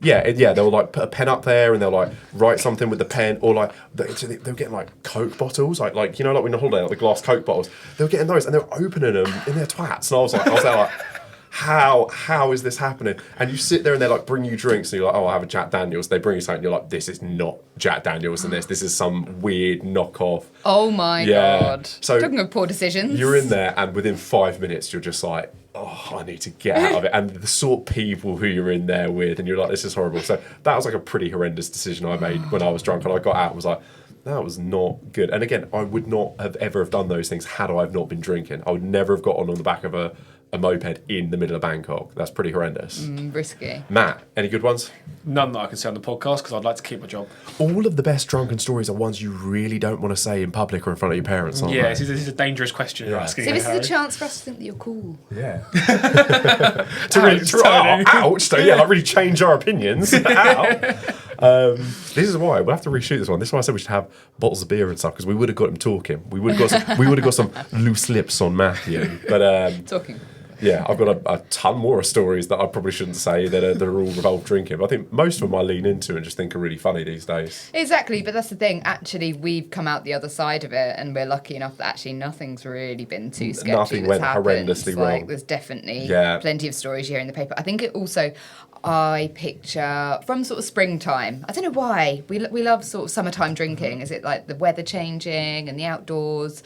yeah, they'll like put a pen up there and they'll like write something with the pen, or like they're getting like Coke bottles, like you know, like when you're on holiday, like the glass Coke bottles. They were getting those and they were opening them in their twats. And I was there like, how is this happening? And you sit there and they like bring you drinks and you're like, oh, I'll have a Jack Daniels. They bring you something and you're like, this is not Jack Daniels and this is some weird knockoff. Oh my Yeah. God. So Talking of poor decisions. You're in there and within 5 minutes you're just like, oh, I need to get out of it. And the sort of people who you're in there with and you're like, this is horrible. So that was like a pretty horrendous decision I made when I was drunk, and I got out and was like, that was not good. And again, I would not have ever have done those things had I have not been drinking. I would never have got on the back of a moped in the middle of Bangkok. That's pretty horrendous. Risky. Matt, any good ones? None that I can say on the podcast because I'd like to keep my job. All of the best drunken stories are ones you really don't want to say in public or in front of your parents, aren't Yeah, they? this is a dangerous question you're asking. So this is Harry. a chance for us to think that you're cool. Yeah. Ouch. So yeah, like really change our opinions. This is why we'll have to reshoot this one. This is why I said we should have bottles of beer and stuff, because we would have got him talking. We would have got some loose lips on Matthew. But Talking. yeah, I've got a ton more stories that I probably shouldn't say that are all revolve drinking. But I think most of them I lean into and just think are really funny these days. Exactly, but that's the thing. Actually, we've come out the other side of it, and we're lucky enough that actually nothing's really been too sketchy. Nothing that's went happened. horrendously Like, wrong. there's definitely Yeah. plenty of stories here in the paper. I think it also, I picture from sort of springtime. I don't know why we love sort of summertime drinking. Is it like the weather changing and the outdoors?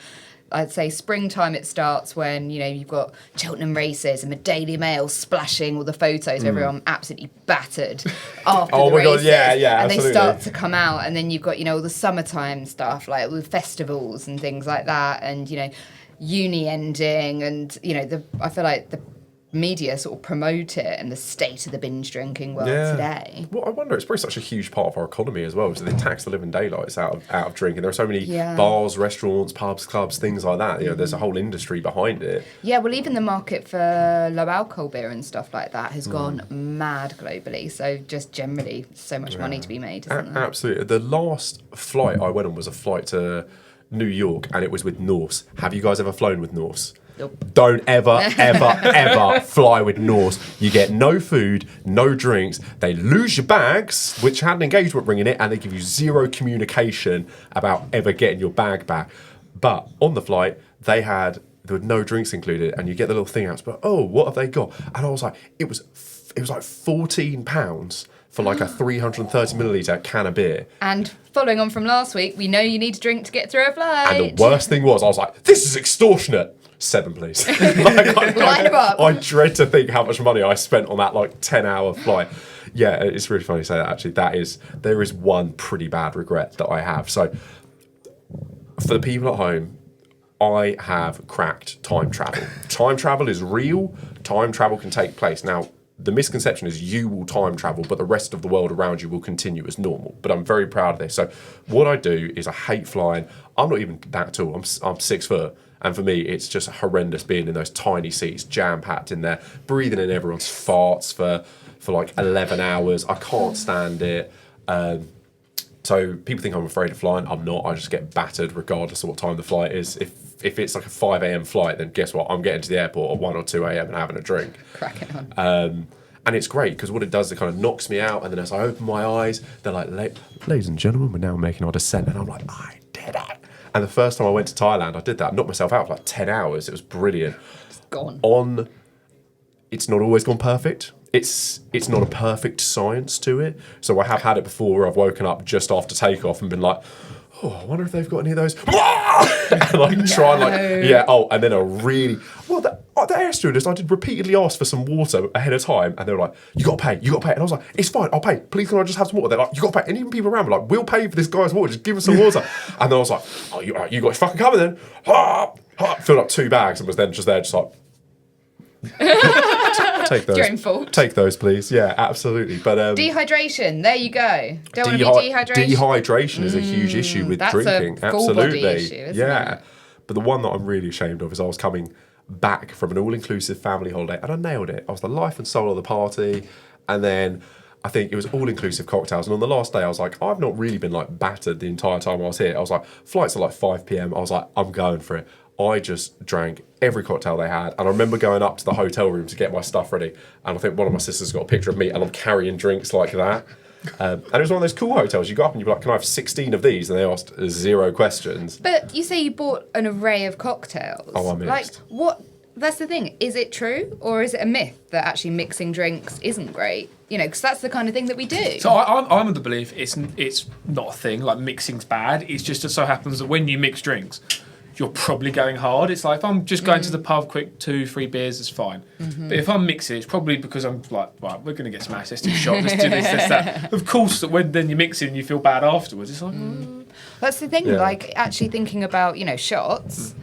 I'd say springtime it starts when, you know, you've got Cheltenham races and the Daily Mail splashing all the photos of everyone absolutely battered after Oh the my God, races. yeah, And absolutely. they start to come out, and then you've got, you know, all the summertime stuff, like all the festivals and things like that, and, you know, uni ending, and, you know, I feel like the media sort of promote it and the state of the binge drinking world today. Well, I wonder, it's probably such a huge part of our economy as well. So they tax the living daylights out of drinking. There are so many bars, restaurants, pubs, clubs, things like that. You know, there's a whole industry behind it. Yeah, well, even the market for low alcohol beer and stuff like that has gone mad globally. So just generally, so much money to be made, isn't there? Absolutely. The last flight I went on was a flight to New York, and it was with Norse. Have you guys ever flown with Norse? Nope. Don't ever fly with Norse. You get no food, no drinks. They lose your bags, which had an engagement ring in it, and they give you zero communication about ever getting your bag back. But on the flight, there were no drinks included, and you get the little thing out. But oh, what have they got? And I was like, it was like £14 for like a 330 milliliter can of beer. And following on from last week, we know you need to drink to get through a flight. And the worst thing was, I was like, this is extortionate. 7, please. Like, Line 'em up. I dread to think how much money I spent on that like 10-hour flight. Yeah, it's really funny to say that. Actually, there is one pretty bad regret that I have. So, for the people at home, I have cracked time travel. Time travel is real. Time travel can take place. Now, the misconception is you will time travel, but the rest of the world around you will continue as normal. But I'm very proud of this. So, what I do is I hate flying. I'm not even that tall. I'm 6 foot. And for me, it's just horrendous being in those tiny seats, jam-packed in there, breathing in everyone's farts for like 11 hours. I can't stand it. So people think I'm afraid of flying. I'm not. I just get battered regardless of what time the flight is. If it's like a 5 a.m. flight, then guess what? I'm getting to the airport at 1 or 2 a.m. and having a drink. Crack it on. And it's great because what it does, it kind of knocks me out. And then as I open my eyes, they're like, ladies and gentlemen, we're now making our descent. And I'm like, I did it. And the first time I went to Thailand, I did that. I knocked myself out for like 10 hours. It was brilliant. It's gone. It's not always gone perfect. It's not a perfect science to it. So I have had it before where I've woken up just after takeoff and been like, oh, I wonder if they've got any of those. And like try and like, yeah, oh, and then the air stewardess, I did repeatedly ask for some water ahead of time, and they were like, you got to pay. And I was like, it's fine, I'll pay. Please can I just have some water? They're like, you got to pay. And even people around were like, we'll pay for this guy's water, just give us some water. And then I was like, oh, you got your fucking coming then. Filled up 2 bags and was then just there, just like, take those. Your own fault. Take those, please. Yeah, absolutely. But Dehydration. There you go. Don't want to be dehydrated. Dehydration is a huge issue with that's drinking. a full Absolutely. body issue, isn't yeah. it? But the one that I'm really ashamed of is I was coming back from an all-inclusive family holiday and I nailed it. I was the life and soul of the party, and then I think it was all-inclusive cocktails. And on the last day, I was like, I've not really been like battered the entire time I was here. I was like, flights are like 5 p.m. I was like, I'm going for it. I just drank every cocktail they had. And I remember going up to the hotel room to get my stuff ready. And I think one of my sisters got a picture of me and I'm carrying drinks like that. And it was one of those cool hotels. You go up and you're like, can I have 16 of these? And they asked 0 questions. But you say you bought an array of cocktails. Oh, I mixed. Like, what? That's the thing. Is it true, or is it a myth that actually mixing drinks isn't great? You know, because that's the kind of thing that we do. So I'm of the belief it's not a thing. Like mixing's bad. It's just so happens that when you mix drinks, you're probably going hard. It's like if I'm just going to the pub, quick 2-3 beers, it's fine. But if I'm mixing, it's probably because I'm like, right, we're going to get smashed. Let's do a shot. Let's do this, that. Of course, when then you're mixing, you feel bad afterwards. It's like, That's the thing. Yeah. Like actually thinking about shots.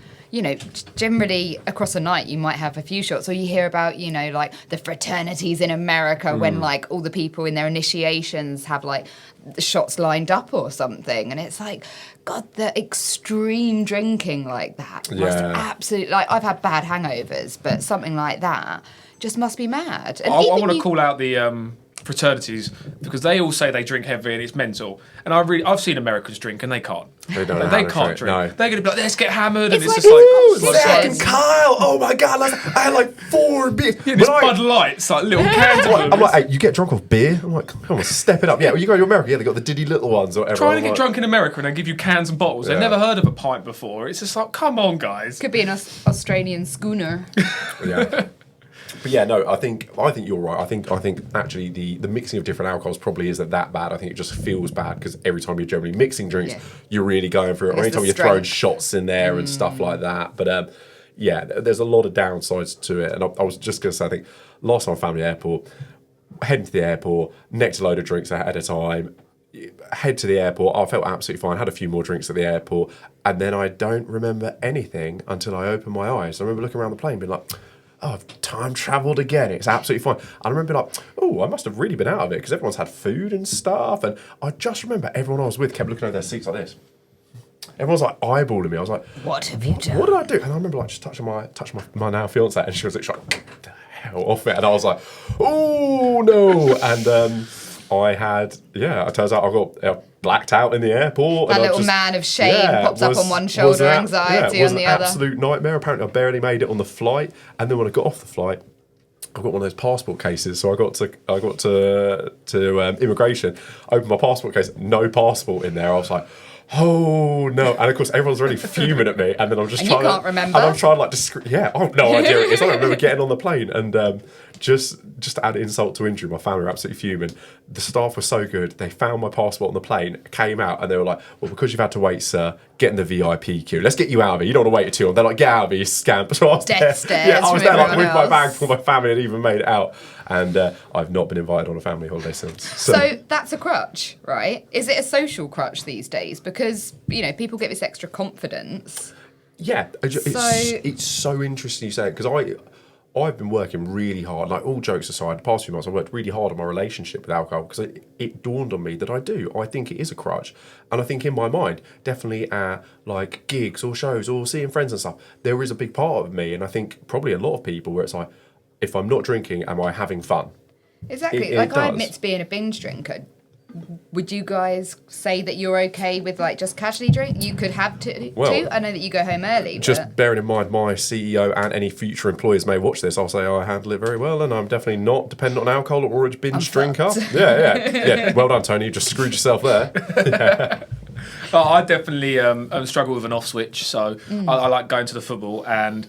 Generally across a night you might have a few shots, or you hear about like the fraternities in America when like all the people in their initiations have like the shots lined up or something, and it's like, God, the extreme drinking like that must absolutely, like, I've had bad hangovers, but something like that just must be mad. And I want to call out the fraternities because they all say they drink heavy and it's mental. And I've seen Americans drink and they can't. They don't know how They to can't drink. No. They're going to be like, let's get hammered, and It's it's like, just like, ooh, Zach and Says- Kyle, oh my God, I had like 4 beers. yeah, this Bud Lights, like little cans of them. I'm like, hey, you get drunk off beer? I'm like, come on, step it up. Yeah, well, you go to America, yeah, they got the diddy little ones or whatever. Trying to I'm get like, drunk in America and they give you cans and bottles. They've Yeah. never heard of a pint before. It's just like, come on, guys. Could be an Australian schooner. Yeah. But yeah, no, I think you're right. I think actually the mixing of different alcohols probably isn't that bad. I think it just feels bad because every time you're generally mixing drinks, Yeah. you're really going for it. Or It's anytime the you're throwing strength. shots in there and stuff like that. But yeah, there's a lot of downsides to it. And I was just going to say, I think last time I found the airport, heading to the airport, next a load of drinks at a time, head to the airport. I felt absolutely fine. Had a few more drinks at the airport, and then I don't remember anything until I opened my eyes. I remember looking around the plane, being like, oh, I've time travelled again. It's absolutely fine. I remember like, oh, I must have really been out of it because everyone's had food and stuff. And I just remember everyone I was with kept looking over their seats like this. Everyone's like eyeballing me. I was like, What have you done? what did I do? And I remember like just touching my now fiance, and she was like, get the hell off it. And I was like, oh no. And it turns out I got blacked out in the airport. That and I little just- man of shame pops up on one was shoulder, that- anxiety was on the an other. Absolute nightmare. Apparently, I barely made it on the flight, and then when I got off the flight, I got one of those passport cases. So I got to immigration, opened my passport case, no passport in there. I was like, oh no! And of course, everyone's already fuming at me, and then I'm just And you trying. can't remember? And I'm trying like I have no idea it is. I don't remember getting on the plane, and just to add insult to injury, my family were absolutely fuming. The staff were so good; they found my passport on the plane, came out, and they were like, "Well, because you've had to wait, sir, get in the VIP queue. Let's get you out of here. You don't want to wait too long." They're like, "Get out of here, you scamp!" So I was Death there. stares Yeah, I was from there like with everyone my else. bag before my family had even made it out, and I've not been invited on a family holiday since. So that's a crutch, right? Is it a social crutch these days? Because, people get this extra confidence. Yeah, it's so interesting you say it, because I've been working really hard, like all jokes aside, the past few months I've worked really hard on my relationship with alcohol because it dawned on me that I think it is a crutch. And I think in my mind, definitely at like gigs or shows or seeing friends and stuff, there is a big part of me, and I think probably a lot of people where it's like, if I'm not drinking, am I having fun? Exactly. It I does. admit to being a binge drinker. Would you guys say that you're okay with like just casually drink? You could have two. I know that you go home early. Just but bearing in mind my CEO and any future employers may watch this, I'll say I handle it very well, and I'm definitely not dependent on alcohol or a binge drinker. fucked. Yeah. Well done, Tony. You just screwed yourself there. I definitely struggle with an off switch, so I like going to the football. And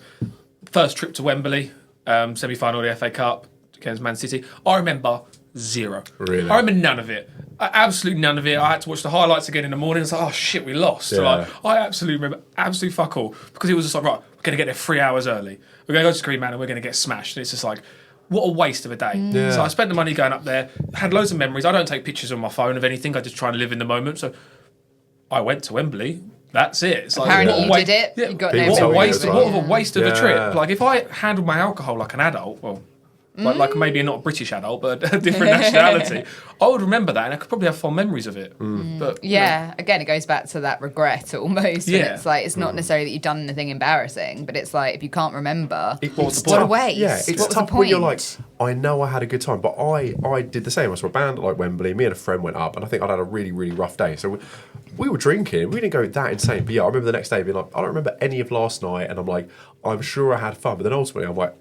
first trip to Wembley, semi-final of the FA Cup against Man City, I remember zero. Really? I remember none of it. Absolutely none of it. I had to watch the highlights again in the morning. It's like, oh shit, we lost. So Yeah. I absolutely remember absolutely fuck all, because it was just like, right, we're going to get there 3 hours early. We're going to go to Green Man and we're going to get smashed. And it's just like, what a waste of a day. Yeah. So I spent the money going up there, had loads of memories. I don't take pictures on my phone of anything. I just try and live in the moment. So I went to Wembley. That's it. It's like, Apparently what a you did it. Yeah, You got People no what a tell you waste! as well. What of a waste of a Yeah. trip. Like if I handled my alcohol like an adult, well, like maybe not a British adult, but a different nationality, I would remember that, and I could probably have fond memories of it. But you know, Yeah, again, it goes back to that regret almost. Yeah. And it's like, it's not necessarily that you've done anything embarrassing, but it's like, if you can't remember, It's What's the what a point? waste. Yeah, it's what was tough the when you're point? like, I know I had a good time, but I did the same. I saw a band at like Wembley. Me and a friend went up, and I think I'd had a really, really rough day. So we were drinking. We didn't go that insane. But yeah, I remember the next day being like, I don't remember any of last night. And I'm like, I'm sure I had fun. But then ultimately, I'm like,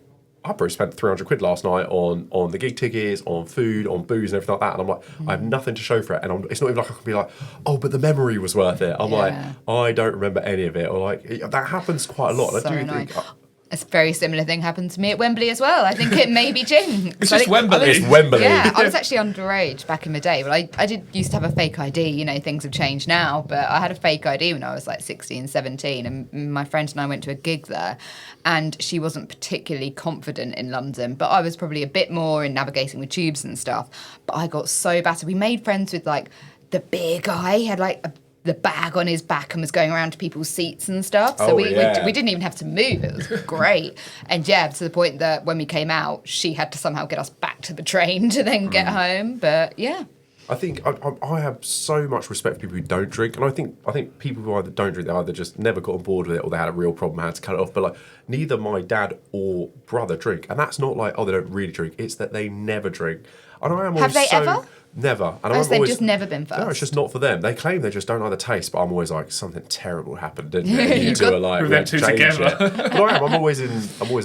I probably spent 300 quid last night on the gig tickets, on food, on booze and everything like that. And I'm like, I have nothing to show for it. And it's not even like I can be like, oh, but the memory was worth it. I'm like, I don't remember any of it. Or like, that happens quite a lot. And So I do annoying. think, A very similar thing happened to me at Wembley as well. I think it may be jinx. It's I just think I Wembley. was- it's Wembley. Yeah, I was actually underage back in the day, but I did used to have a fake ID. You know, things have changed now, but I had a fake ID when I was like 16, 17, and my friend and I went to a gig there, and she wasn't particularly confident in London, but I was probably a bit more in navigating with tubes and stuff. But I got so battered. We made friends with like the beer guy. He had like the bag on his back and was going around to people's seats and stuff. So Oh, we yeah. didn't even have to move. It was great. And yeah, to the point that when we came out, she had to somehow get us back to the train to then get home. But yeah. I think I have so much respect for people who don't drink, and I think people who either don't drink, they either just never got on board with it, or they had a real problem, had to cut it off. But like, neither my dad or brother drink, and that's not like, oh, they don't really drink. It's that they never drink. And I am Have always they so, ever? Never. And Oh, I'm so they've always, just never been No, it's first. just not for them. They claim they just don't like the taste, but I'm always like, something terrible happened, didn't it? You You two got- are like, With we them had two to change together. it. But I am. I'm always in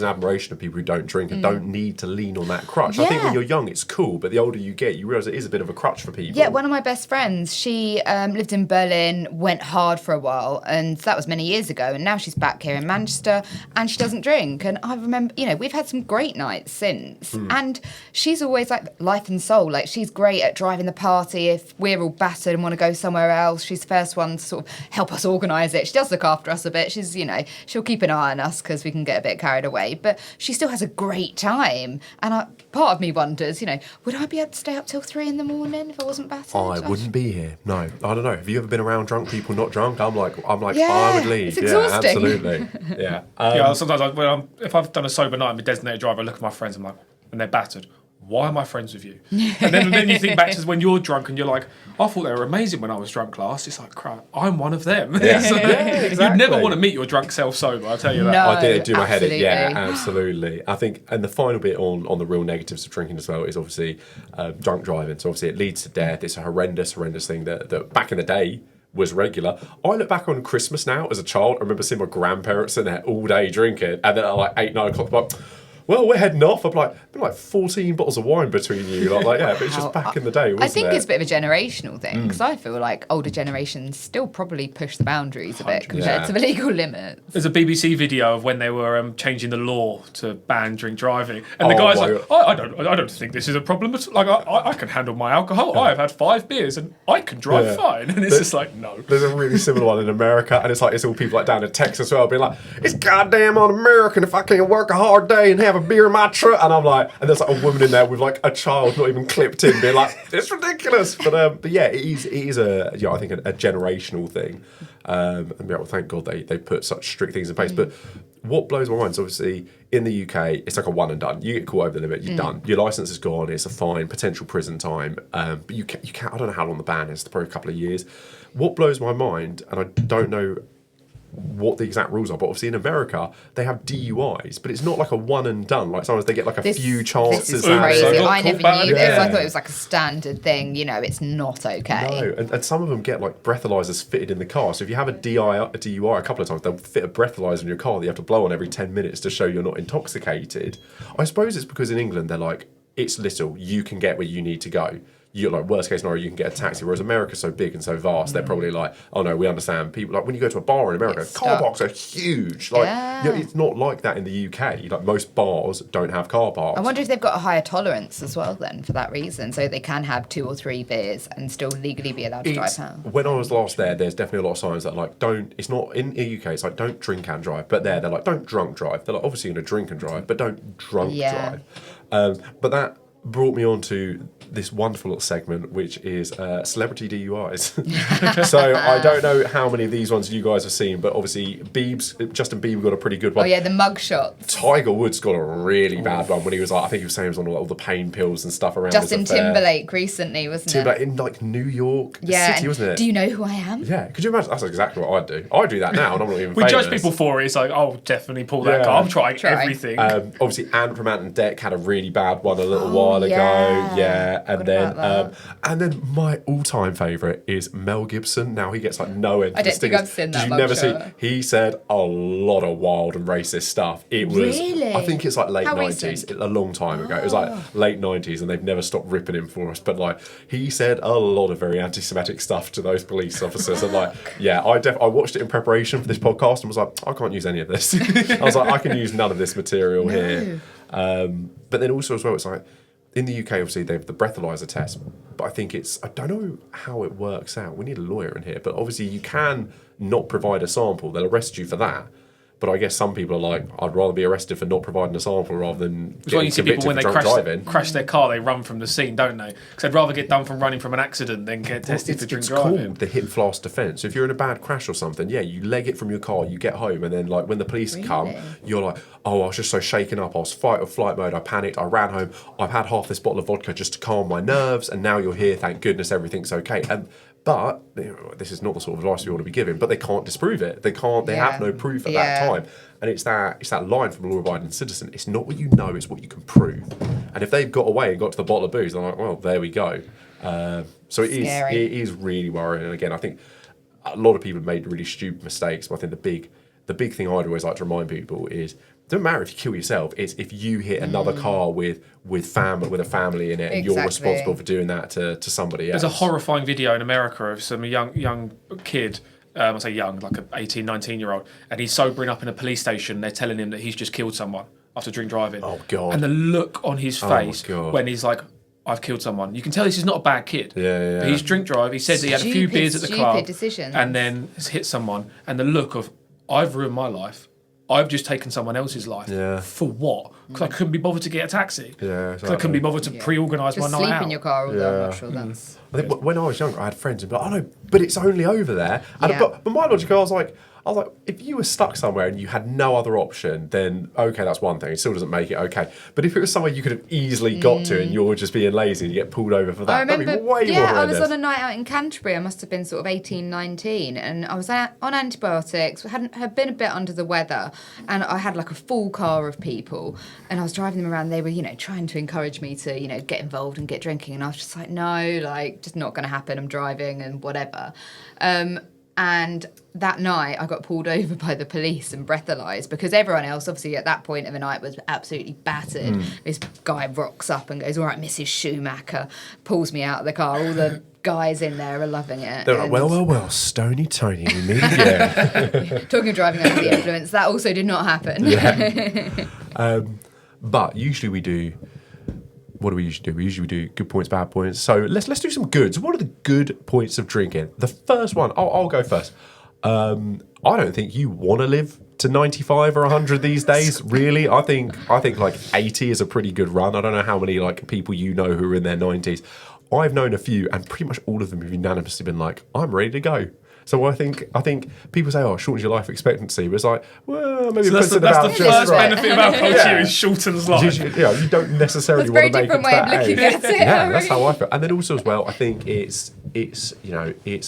admiration of people who don't drink and don't need to lean on that crutch. I think Yeah. when you're young, it's cool, but the older you get, you realise it is a bit of a crutch for people. Yeah, one of my best friends, she lived in Berlin, went hard for a while, and that was many years ago. And now she's back here in Manchester, and she doesn't drink. And I remember, you know, we've had some great nights since. And she's always like life and soul. Like, she's great at driving the party. If we're all battered and want to go somewhere else, she's the first one to sort of help us organise it. She does look after us a bit. She's, you know, she'll keep an eye on us because we can get a bit carried away. But she still has a great time. And part of me wonders, you know, would I be able to stay up till 3 in the morning if I wasn't battered? I wouldn't be here. No, I don't know. Have you ever been around drunk people not drunk? I'm like, Yeah, I would leave. it's exhausting. Yeah, absolutely. Yeah. yeah, sometimes if I've done a sober night, I'm a designated driver, I look at my friends, I'm like, and they're battered. Why am I friends with you? And then you think back to when you're drunk and you're like, I thought they were amazing when I was drunk last. It's like, crap, I'm one of them. Yeah. So Yeah, You'd exactly. never want to meet your drunk self sober, I'll tell you that. No. I did do my head in. Yeah, absolutely. absolutely. I think, and the final bit on the real negatives of drinking as well is obviously drunk driving. So obviously it leads to death. It's a horrendous thing that back in the day was regular. I look back on Christmas now as a child. I remember seeing my grandparents sitting there all day drinking, and then at like 8, 9 o'clock, like, well, we're heading off. I'm like 14 bottles of wine between you. Like yeah, but it's just back in the day, wasn't I think it? it's a bit of a generational thing because I feel like older generations still probably push the boundaries a bit compared Yeah. to the legal limits. There's a BBC video of when they were changing the law to ban drink driving, and the Oh guy's my like, I don't think this is a problem at all. Like, I can handle my alcohol. I've had 5 beers and I can drive Yeah. fine. And it's just like, no. There's a really similar one in America, and it's all people like down in Texas as well, being like, "It's goddamn un-American if I can't work a hard day and have a beer in my truck." And I'm like, and there's like a woman in there with like a child not even clipped in, being like, "It's ridiculous." But yeah, it is I think a generational thing. And yeah, well, thank God they put such strict things in place. But what blows my mind is obviously in the UK, it's like a one and done. You get caught over the limit, you're done. Your license is gone. It's a fine, potential prison time. But you can't. I don't know how long the ban is. It's probably a couple of years. What blows my mind, and I don't know what the exact rules are, but obviously in America they have DUIs, but it's not like a one and done. Like sometimes they get like a few chances. This is at it. crazy. So I got I never caught knew bad. this. I Yeah. thought it was like a standard thing. You know, it's not okay. No, and some of them get like breathalyzers fitted in the car. So if you have a DUI a couple of times, they'll fit a breathalyzer in your car that you have to blow on every 10 minutes to show you're not intoxicated. I suppose it's because in England they're like, it's little, you can get where you need to go. you're like, worst case scenario, you can get a taxi. Whereas America's so big and so vast, they're probably like, oh no, we understand. People like when you go to a bar in America, It's car stuck. parks are huge. Like, Yeah. it's not like that in the UK. Like most bars don't have car parks. I wonder if they've got a higher tolerance as well then for that reason, so they can have 2 or 3 beers and still legally be allowed to drive home. When I was last there's definitely a lot of signs that like don't. It's not in the UK. It's like don't drink and drive. But they're like don't drunk drive. They're like obviously going to drink and drive, but don't drunk Yeah. drive. But that brought me on to this wonderful little segment, which is celebrity DUIs. So I don't know how many of these ones you guys have seen, but obviously Justin Bieber got a pretty good one. Oh yeah, the mug shots. Tiger Woods got a really bad one when he was like, I think he was saying he was on all the pain pills and stuff around Justin his affair. Timberlake recently, wasn't Timberlake it? in like New York Yeah. City, wasn't it? Do you know who I am? Yeah, could you imagine? That's exactly what I'd do. I'd do that now, and I'm not even We famous. judge people for it. It's like, oh, definitely pull that Yeah. car. I'm trying Try. everything. Obviously, Ant from Ant and Dec had a really bad one a little while ago. yeah. Yeah, and Forgot then my all-time favourite is Mel Gibson. Now he gets like no end. I don't think I've seen that Did you never see? mugshot. He said a lot of wild and racist stuff. It was. Really? I think it's like late How 90s, recent? a long time ago. It was like late 90s, and they've never stopped ripping him for us. But like he said a lot of very anti-Semitic stuff to those police officers, and like yeah, I watched it in preparation for this podcast and was like, I can't use any of this. I was like, I can use none of this material here. But then also as well, it's like in the UK, obviously they have the breathalyzer test, but I think I don't know how it works out. We need a lawyer in here, but obviously you can not provide a sample. They'll arrest you for that. But I guess some people are like, I'd rather be arrested for not providing a sample rather than It's when getting you see convicted people when for they drunk driving. crash their car, they run from the scene, don't they? Because they'd rather get done from running from an accident than get tested for drink It's driving. called the hit flask defence. So if you're in a bad crash or something, yeah, you leg it from your car, you get home, and then like when the police come, you're like, oh, I was just so shaken up, I was fight or flight mode, I panicked, I ran home, I've had half this bottle of vodka just to calm my nerves, and now you're here, thank goodness everything's okay. But this is not the sort of advice we want to be giving. But they can't disprove it. They can't. They have no proof at that time. And it's that line from a law-abiding citizen. It's not what you know; it's what you can prove. And if they've got away and got to the bottle of booze, they're like, well, there we go. So it is really worrying. And again, I think a lot of people have made really stupid mistakes. But I think the big thing I'd always like to remind people is, it doesn't matter if you kill yourself. It's if you hit another car with a family in it, and you're responsible for doing that to somebody else. There's a horrifying video in America of some young kid, I say young, like an 18, 19-year-old, and he's sobering up in a police station. They're telling him that he's just killed someone after drink driving. Oh, God. And the look on his face God. when he's like, I've killed someone. You can tell this is not a bad kid. Yeah. But he's drink drive. He said that he had a few beers at the club. Decisions. And then has hit someone. And the look of, I've ruined my life. I've just taken someone else's life. Yeah. For what? Because I couldn't be bothered to get a taxi. Yeah, Because I couldn't be bothered to pre-organise my Just night sleep out. in your car, although I'm not sure that's... I think when I was younger, I had friends who'd be like, oh no, but it's only over there. And Yeah. but my logic, I was like, if you were stuck somewhere and you had no other option, then okay, that's one thing. It still doesn't make it okay. But if it was somewhere you could have easily got to and you're just being lazy and you get pulled over for that, I remember, that'd be way more I was horrendous. on a night out in Canterbury. I must have been sort of 18, 19, and I was on antibiotics. Had been a bit under the weather, and I had like a full car of people, and I was driving them around. They were, trying to encourage me to, get involved and get drinking, and I was just like, no, like, just not going to happen. I'm driving and whatever. And that night I got pulled over by the police and breathalyzed because everyone else, obviously at that point of the night, was absolutely battered. This guy rocks up and goes, all right, Mrs. Schumacher, pulls me out of the car. All the guys in there are loving it. They're like, well, Stony Tony, we need again. Talking of driving under the influence, that also did not happen. But usually we do. What do we usually do? We usually do good points, bad points. So let's do some goods. What are the good points of drinking? The first one, I'll go first. I don't think you want to live to 95 or 100 these days, really. I think like 80 is a pretty good run. I don't know how many like people you know who are in their 90s. I've known a few, and pretty much all of them have unanimously been like, I'm ready to go. So I think people say, oh, shortens your life expectancy, but it's like, well, maybe So that's the first benefit of alcohol is shortens life. You don't necessarily That's a very want to make different it way to of that looking age. at it. Yeah, that's how I feel. And then also as well, I think it's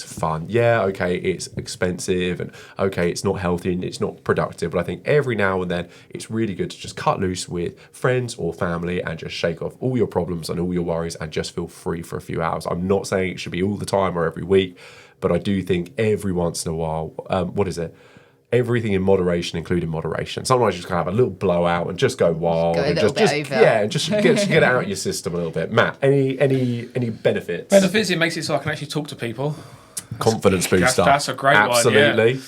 fun. Yeah, okay, it's expensive, and okay, it's not healthy and it's not productive. But I think every now and then it's really good to just cut loose with friends or family and just shake off all your problems and all your worries and just feel free for a few hours. I'm not saying it should be all the time or every week, but I do think every once in a while, everything in moderation, including moderation. Sometimes you just kind of have a little blowout and just go wild. Go a and little just bit over. Yeah, and just get it out of your system a little bit. Matt, any benefits? Benefits, it makes it so I can actually talk to people. Confidence booster. That's a great one, yeah. Absolutely.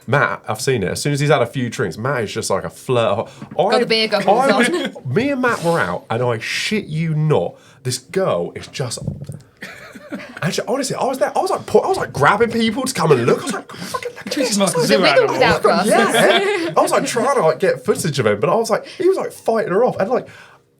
Matt, I've seen it. As soon as he's had a few drinks, Matt is just like a flirt. Got the beer goggles on. Me and Matt were out, and I shit you not, this girl is just. Actually, honestly, I was there. I was like grabbing people to come and look. I was like, fucking look at Treats this. him like a The zoo wiggle animal. without grass. Yeah, I was like trying to like get footage of him, but I was like, he was like fighting her off, and like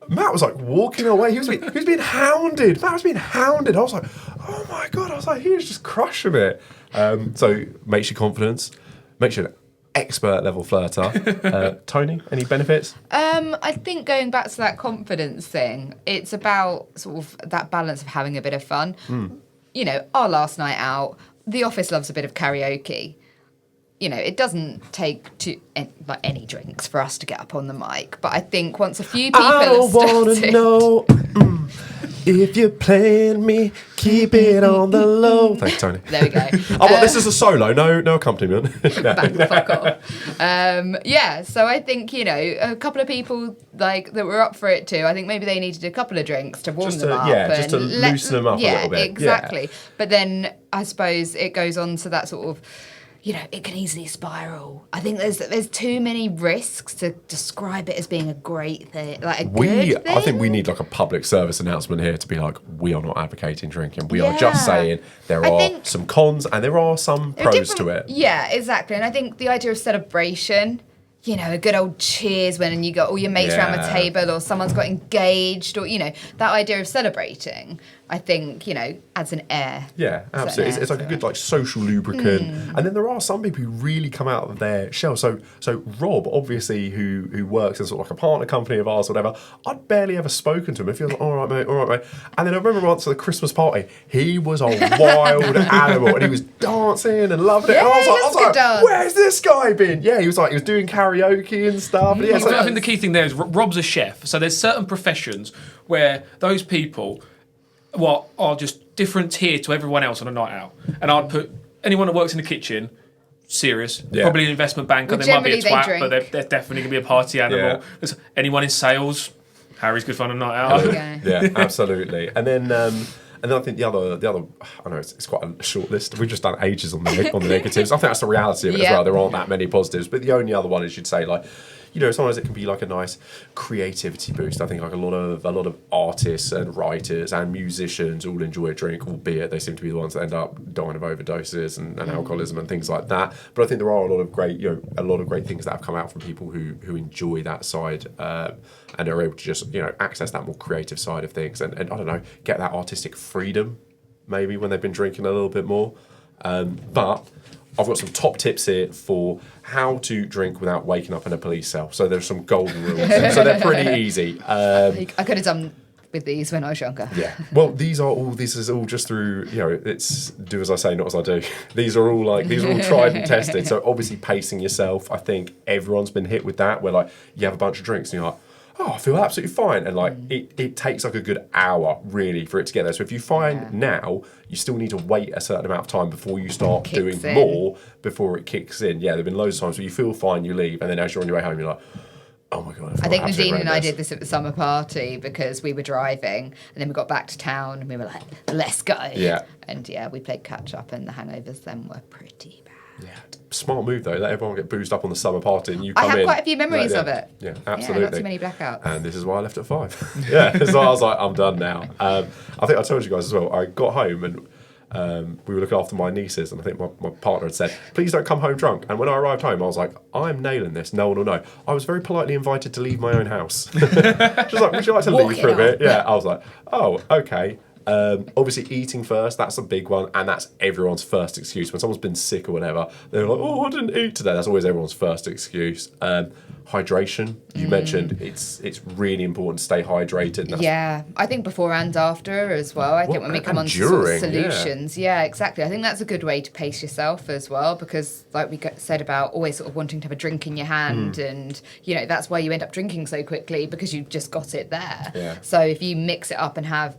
Matt was like walking away. He was being hounded. Matt was being hounded. I was like, oh my god. I was like, he was just crushing it. So makes you confidence, makes you an expert level flirter. Tony, any benefits? I think going back to that confidence thing, it's about sort of that balance of having a bit of fun. You know, our last night out, the office loves a bit of karaoke. You know, it doesn't take like any drinks for us to get up on the mic, but I think once a few people I have wanna started, know if you're playing me, keep it on the low. Thanks, Tony. there we go. Oh, well, this is a solo, no accompaniment. Fuck off. Yeah, so I think, you know, a couple of people like that were up for it too. I think maybe they needed a couple of drinks to warm them up. just to loosen them up a little bit. Yeah, exactly. But then I suppose it goes on to that sort of, you know, it can easily spiral. I think there's too many risks to describe it as being a great thing, like a good thing. I think we need like a public service announcement here to be like, we are not advocating drinking. We are just saying there are some cons and there are some pros to it. Yeah, exactly. And I think the idea of celebration, you know, a good old cheers when you got all your mates around the table or someone's got engaged or, you know, that idea of celebrating, I think, you know, adds an air. Yeah, absolutely. It's like a good like social lubricant. And then there are some people who really come out of their shell. So Rob, obviously, who works in sort of like a partner company of ours or whatever, I'd barely ever spoken to him. If he was like, all right, mate. And then I remember once at the Christmas party, he was a wild animal and he was dancing and loving it. Yeah, and I was like, dance. where's this guy been? Yeah, he was doing karaoke and stuff. And I think the key thing there is Rob's a chef. So there's certain professions where those people are just different tier to everyone else on a night out. And I'd put anyone that works in the kitchen, serious, probably an investment banker, they might be a twat, but they're definitely going to be a party animal. There's anyone in sales, Harry's good fun on a night out. Yeah, absolutely. And then I think the other, I know it's quite a short list. We've just done ages on the negatives. I think that's the reality of it as well. There aren't that many positives. But the only other one is you'd say like, you know, sometimes it can be like a nice creativity boost. I think like a lot of artists and writers and musicians all enjoy a drink, albeit they seem to be the ones that end up dying of overdoses and alcoholism and things like that. But I think there are a lot of great things that have come out from people who enjoy that side and are able to just, you know, access that more creative side of things and I don't know, get that artistic freedom maybe when they've been drinking a little bit more. But I've got some top tips here for how to drink without waking up in a police cell. So there's some golden rules. So they're pretty easy. I could have done with these when I was younger. Yeah. Well, this is all just through, you know, it's do as I say, not as I do. These are all tried and tested. So obviously pacing yourself. I think everyone's been hit with that where like you have a bunch of drinks and you're like, oh, I feel absolutely fine. And like it takes like a good hour really for it to get there. So if you find now, you still need to wait a certain amount of time before you start doing more before it kicks in. Yeah, there have been loads of times where you feel fine, you leave, and then as you're on your way home, you're like, oh my God. I think Nadine and I did this at the summer party because we were driving and then we got back to town and we were like, let's go. Yeah. And we played catch up and the hangovers then were pretty bad. Yeah. Smart move though. Let everyone get boozed up on the summer party and you come in. I have quite a few memories of it. Yeah, absolutely. Not too many blackouts. And this is why I left at 5. Yeah, so I was like, I'm done now. I think I told you guys as well. I got home and we were looking after my nieces and I think my partner had said, please don't come home drunk. And when I arrived home, I was like, I'm nailing this. No one will know. I was very politely invited to leave my own house. She was like, would you like to leave for a bit? Yeah, I was like, oh, okay. Obviously eating first, that's a big one, and that's everyone's first excuse. When someone's been sick or whatever, they're like, oh, I didn't eat today. That's always everyone's first excuse. Hydration, you mentioned, it's really important to stay hydrated. Yeah, I think before and after as well. I think when we come on to sort of solutions, yeah, exactly. I think that's a good way to pace yourself as well, because like we said about always sort of wanting to have a drink in your hand, and you know that's why you end up drinking so quickly because you've just got it there. Yeah. So if you mix it up and have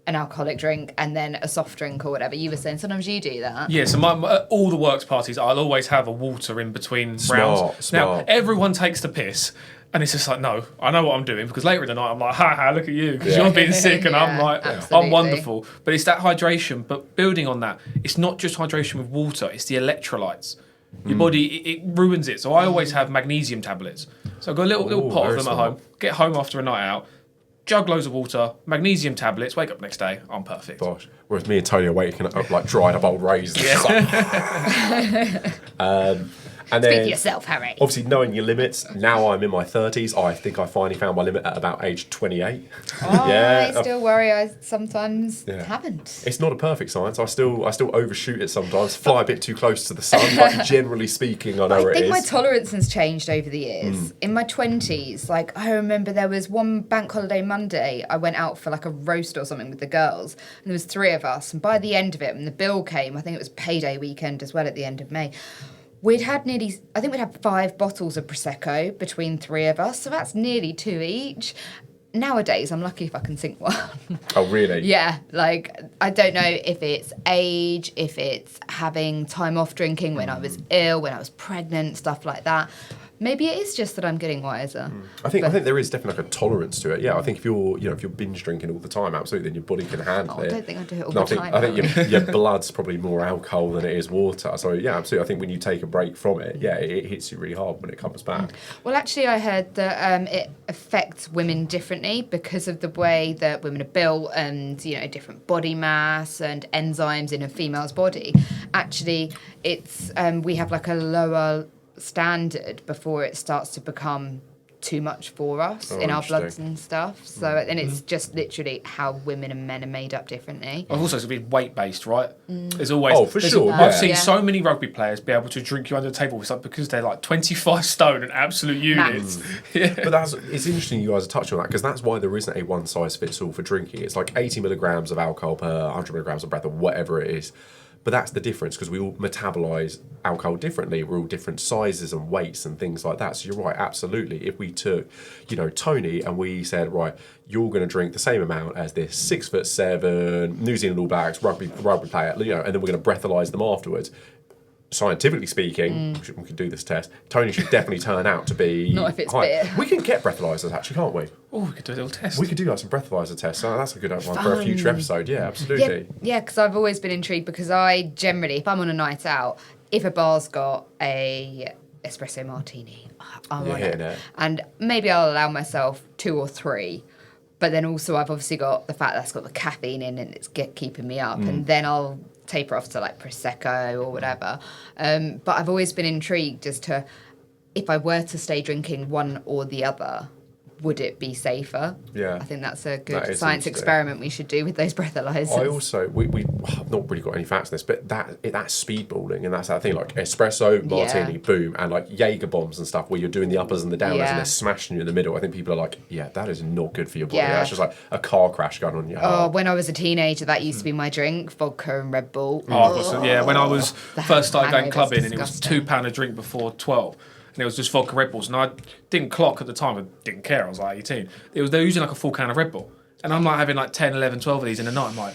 an alcoholic drink and then a soft drink or whatever. You were saying sometimes you do that. Yeah, so all the works parties, I'll always have a water in between rounds. Smart. Now, everyone takes the piss, and it's just like, no, I know what I'm doing, because later in the night I'm like, ha, look at you, because you're being sick, and I'm like, absolutely. I'm wonderful. But it's that hydration, but building on that, it's not just hydration with water, it's the electrolytes. Your body, it ruins it. So I always have magnesium tablets. So I've got a little pot of them at home, get home after a night out, jug loads of water, magnesium tablets, wake up next day, I'm perfect. Gosh. Whereas me and Tony are waking up like dried up old raisins. And Speak then, for yourself, Harry. obviously, knowing your limits. Now I'm in my 30s. I think I finally found my limit at about age 28. I still worry I sometimes Yeah. haven't. It's not a perfect science. I still overshoot it sometimes. Fly a bit too close to the sun. But generally speaking, I know I where it think is. my tolerance has changed over the years. In my 20s, like I remember there was one bank holiday Monday, I went out for like a roast or something with the girls, and there was 3 of us, and by the end of it, when the bill came, I think it was payday weekend as well at the end of May, we'd had I think we'd had 5 bottles of Prosecco between 3 of us, so that's nearly 2 each. Nowadays, I'm lucky if I can sink one. Oh, really? Yeah, like, I don't know if it's age, if it's having time off drinking when I was ill, when I was pregnant, stuff like that. Maybe it is just that I'm getting wiser. I think there is definitely like a tolerance to it. Yeah, I think if you're binge drinking all the time, absolutely, then your body can handle Oh, it. I don't think I do it all No, the time. I think your blood's probably more alcohol than it is water. So yeah, absolutely. I think when you take a break from it, yeah, it hits you really hard when it comes back. Well, actually, I heard that it affects women differently because of the way that women are built and, different body mass and enzymes in a female's body. Actually, it's we have like a lower standard before it starts to become too much for us in our bloods and stuff. So, and it's just literally how women and men are made up differently. Also, it's a bit weight based, right? There's always. Oh, for sure. I've Yeah. seen so many rugby players be able to drink you under the table. It's like because they're like 25 stone and absolute units. Yeah. But it's interesting you guys are touching on that because that's why there isn't a one size fits all for drinking. It's like 80 milligrams of alcohol per 100 milligrams of breath or whatever it is. But that's the difference because we all metabolise alcohol differently. We're all different sizes and weights and things like that. So you're right, absolutely. If we took, Tony and we said, right, you're going to drink the same amount as this 6'7" New Zealand All Blacks rugby player, and then we're going to breathalyse them afterwards. Scientifically speaking, we could do this test. Tony should definitely turn out to be Not if it's high. beer. We can get breathalyzers, actually, can't we? Oh, we could do a little test. We could do like some breathalyzer tests. Oh, that's a good one for a future episode. Yeah, absolutely. Yeah, because I've always been intrigued because I generally, if I'm on a night out, if a bar's got a espresso martini, I'm You're on hitting it. it. And maybe I'll allow myself 2 or 3. But then also I've obviously got the fact that's got the caffeine in and it's keeping me up. And then I'll taper off to like Prosecco or whatever. But I've always been intrigued as to if I were to stay drinking one or the other, would it be safer? Yeah. I think that's a That good is science interesting. experiment we should do with those breathalyzers. I also we've not really got any facts on this, but that's speedballing, and that's that thing like espresso, martini, boom, and like Jaeger bombs and stuff where you're doing the uppers and the downers and they're smashing you in the middle. I think people are like, yeah, that is not good for your body. Yeah. That's just like a car crash going on in your Oh, heart. when I was a teenager, that used to be my drink, vodka and Red Bull. When I was first started going hangover's clubbing and it was disgusting. £2 a drink before 12. And it was just vodka Red Bulls. And I didn't clock at the time. I didn't care. I was like 18. They were using like a full can of Red Bull. And I'm like having like 10, 11, 12 of these in a night. I'm like,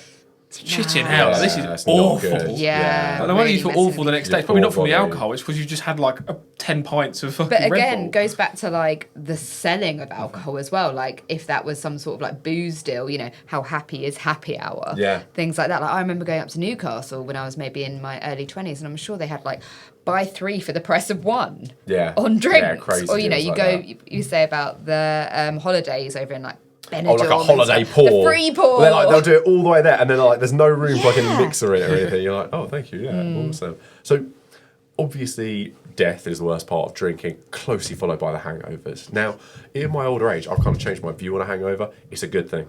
shitting hell. Yeah, This it's is not awful. good. Yeah. And I wonder really you feel messing awful the with next your day. It's probably not poor from the body. alcohol. It's because you just had like 10 pints of fucking But Red again, Bull. goes back to like the selling of alcohol as well. Like if that was some sort of like booze deal, how happy is happy hour? Yeah. Things like that. Like I remember going up to Newcastle when I was maybe in my early 20s, and I'm sure they had like buy 3 for the price of 1. Yeah. On drinks. Yeah, crazy Or deals you like go, that. you say about the holidays over in like Benidorm. Oh, like a holiday and stuff. pour. The free pour. They'll do it all the way there, and then like there's no room for like Yeah. a mixer in it or anything. You're like, oh, thank you, yeah, awesome. So obviously, death is the worst part of drinking, closely followed by the hangovers. Now, in my older age, I've kind of changed my view on a hangover. It's a good thing.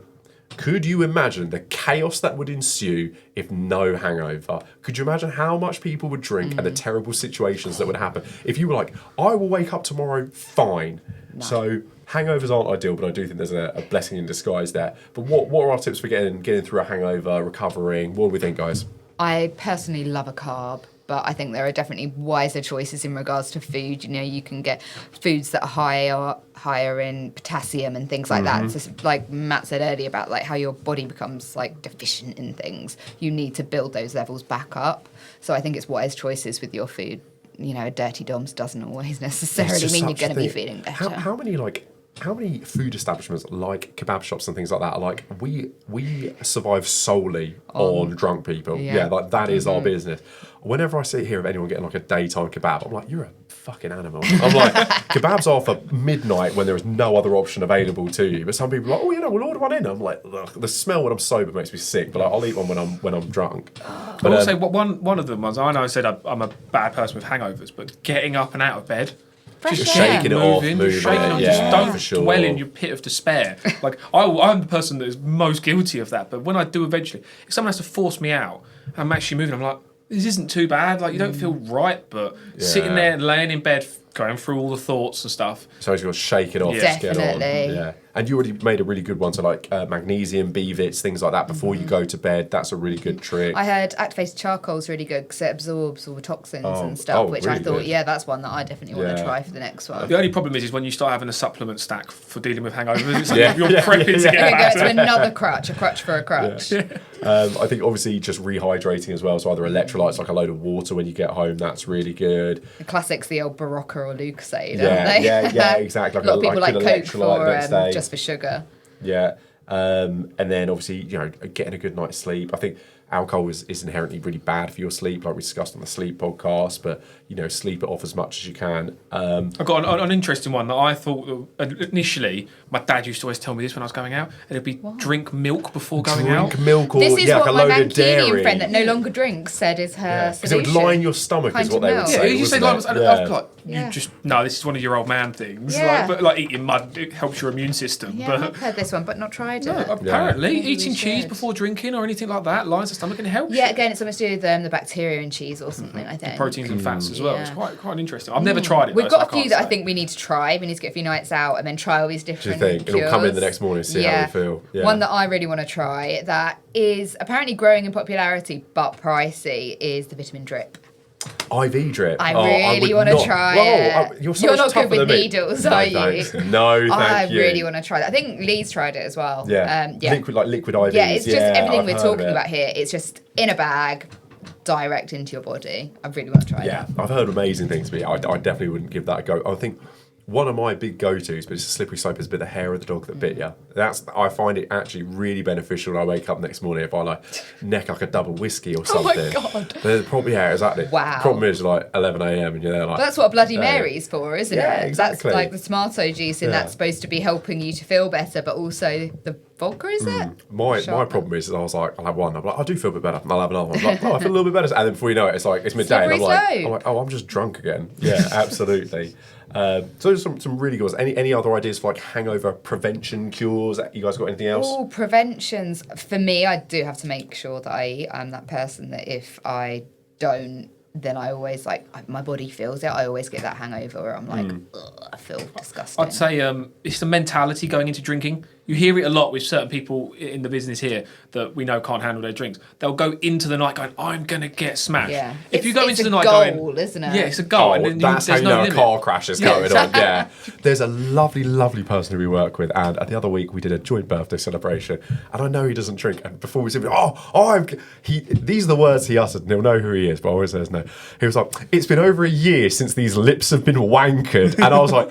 Could you imagine the chaos that would ensue if no hangover? Could you imagine how much people would drink and the terrible situations that would happen? If you were like, I will wake up tomorrow fine. So hangovers aren't ideal, but I do think there's a blessing in disguise there. But what are our tips for getting through a hangover, recovering? What do we think, guys? I personally love a carb. but I think there are definitely wiser choices in regards to food. You know, you can get foods that are higher in potassium and things like that. So, like Matt said earlier about like how your body becomes like deficient in things, you need to build those levels back up. So I think it's wise choices with your food. You know, dirty DOMS doesn't always necessarily mean you're going to be feeling better. How many food establishments like kebab shops and things like that are like, we survive solely on drunk people. Yeah, like that is our business. Whenever I hear of anyone getting like a daytime kebab, I'm like, you're a fucking animal. I'm like, kebabs are for midnight when there is no other option available to you. But some people are like, oh, you know, we'll order one in. I'm like, ugh, the smell when I'm sober makes me sick, but like, I'll eat one when I'm drunk. But I will say one of them was, I know I said I'm a bad person with hangovers, but getting up and out of bed. Just shaking it off, moving it. Just don't dwell in your pit of despair. Like I'm the person that is most guilty of that. But when I do eventually, if someone has to force me out, I'm actually moving. I'm like, this isn't too bad. Like you don't feel right, but sitting there and laying in bed, going through all the thoughts and stuff. So you've got to shake it off. Yeah. Just get on. Definitely. Yeah. And you already made a really good one, so like magnesium, B-vits, things like that before you go to bed. That's a really good trick. I heard activated charcoal is really good because it absorbs all the toxins and stuff, which really I thought, good. that's one that I definitely want to try for the next one. The only problem is when you start having a supplement stack for dealing with hangovers. It's like you're prepping to get Go better. to another crutch, a crutch for a crutch. I think obviously just rehydrating as well. So either electrolytes, like a load of water when you get home, that's really good. The classics, the old Barocca or Lucasade, Yeah, aren't they? yeah, exactly. A lot of people like good Coke electrolyte next for day. just for sugar. Yeah. And then obviously, you know, getting a good night's sleep. I think alcohol is inherently really bad for your sleep, like we discussed on the sleep podcast, but, you know, sleep it off as much as you can. I got an interesting one that I thought initially, my dad used to always tell me this when I was going out, and it'd be drink milk before going out. Drink milk or, This is like what a my load of dairy. Mancunian friend that no longer drinks said is her Because it would solution. line your stomach Pint is what of they would milk. say. You say wasn't like, it? I was like, no, this is one of your old man things. Yeah. But like eating mud, it helps your immune system. Yeah, but I've heard this one, but not tried it. no, apparently Maybe we eating cheese should. before drinking or anything like that lines the stomach and helps. Yeah, again, it's something to do with the bacteria in cheese or something, I think. Proteins and fats as well. Yeah. It's quite interesting. I've never tried it. We've though, got so a few I that I can't think we need to try. We need to get a few nights out and then try all these Do you different think? It'll come in the cures. next morning and see how we feel. Yeah. One that I really want to try that is apparently growing in popularity but pricey is the vitamin drip. IV drip. I would really want to not- try Whoa, it. you're so You're much not good tougher with than me. needles, No, are you? thanks. No, thank I you. really want to try that. I think Lee's tried it as well. Yeah. Liquid IVs. Yeah, it's just everything I've we're heard talking of it. about here. It's just in a bag, direct into your body. I really want to try Yeah, that. I've heard amazing things, but I definitely wouldn't give that a go. I think one of my big go-tos, but it's a slippery slope, is a bit the hair of the dog that bit you. I find it actually really beneficial when I wake up next morning if I like neck like a double whiskey or Oh my something. God. The problem, yeah, exactly. Wow. Problem is like 11 a.m. and you're there like. But that's what a Bloody Yeah. Mary's for, isn't Yeah, it? exactly. That's like the tomato juice, and Yeah. that's supposed to be helping you to feel better, but also the vodka, is it? My Sharp. problem is I was like, I'll have one. I'm like, I do feel a bit better. And I'll have another one. I'm like, oh, I feel a little bit better. And then before you know it, it's like, it's midday. And Slippery I'm slope. like, oh, I'm just drunk again. Yeah, absolutely. So there's some really good ones. Any other ideas for like hangover prevention cures? You guys got anything else? Oh, preventions. For me, I do have to make sure that I am that person that if I don't, then I always my body feels it. I always get that hangover where I'm like, ugh, I feel disgusting. I'd say it's the mentality going into drinking. You hear it a lot with certain people in the business here that we know can't handle their drinks. They'll go into the night going, I'm going to get smashed. Yeah. If you go It's into the a night goal, going... isn't it? Yeah, it's a goal. Oh, and then that's how there's you no know limit. a car crash is Yeah, going exactly. on. Yeah, there's a lovely person who we work with, and the other week we did a joint birthday celebration, and I know he doesn't drink. And before we said, these are the words he uttered, and he'll know who he is, but I always says no. He was like, "It's been over a year since these lips have been wankered," and I was like,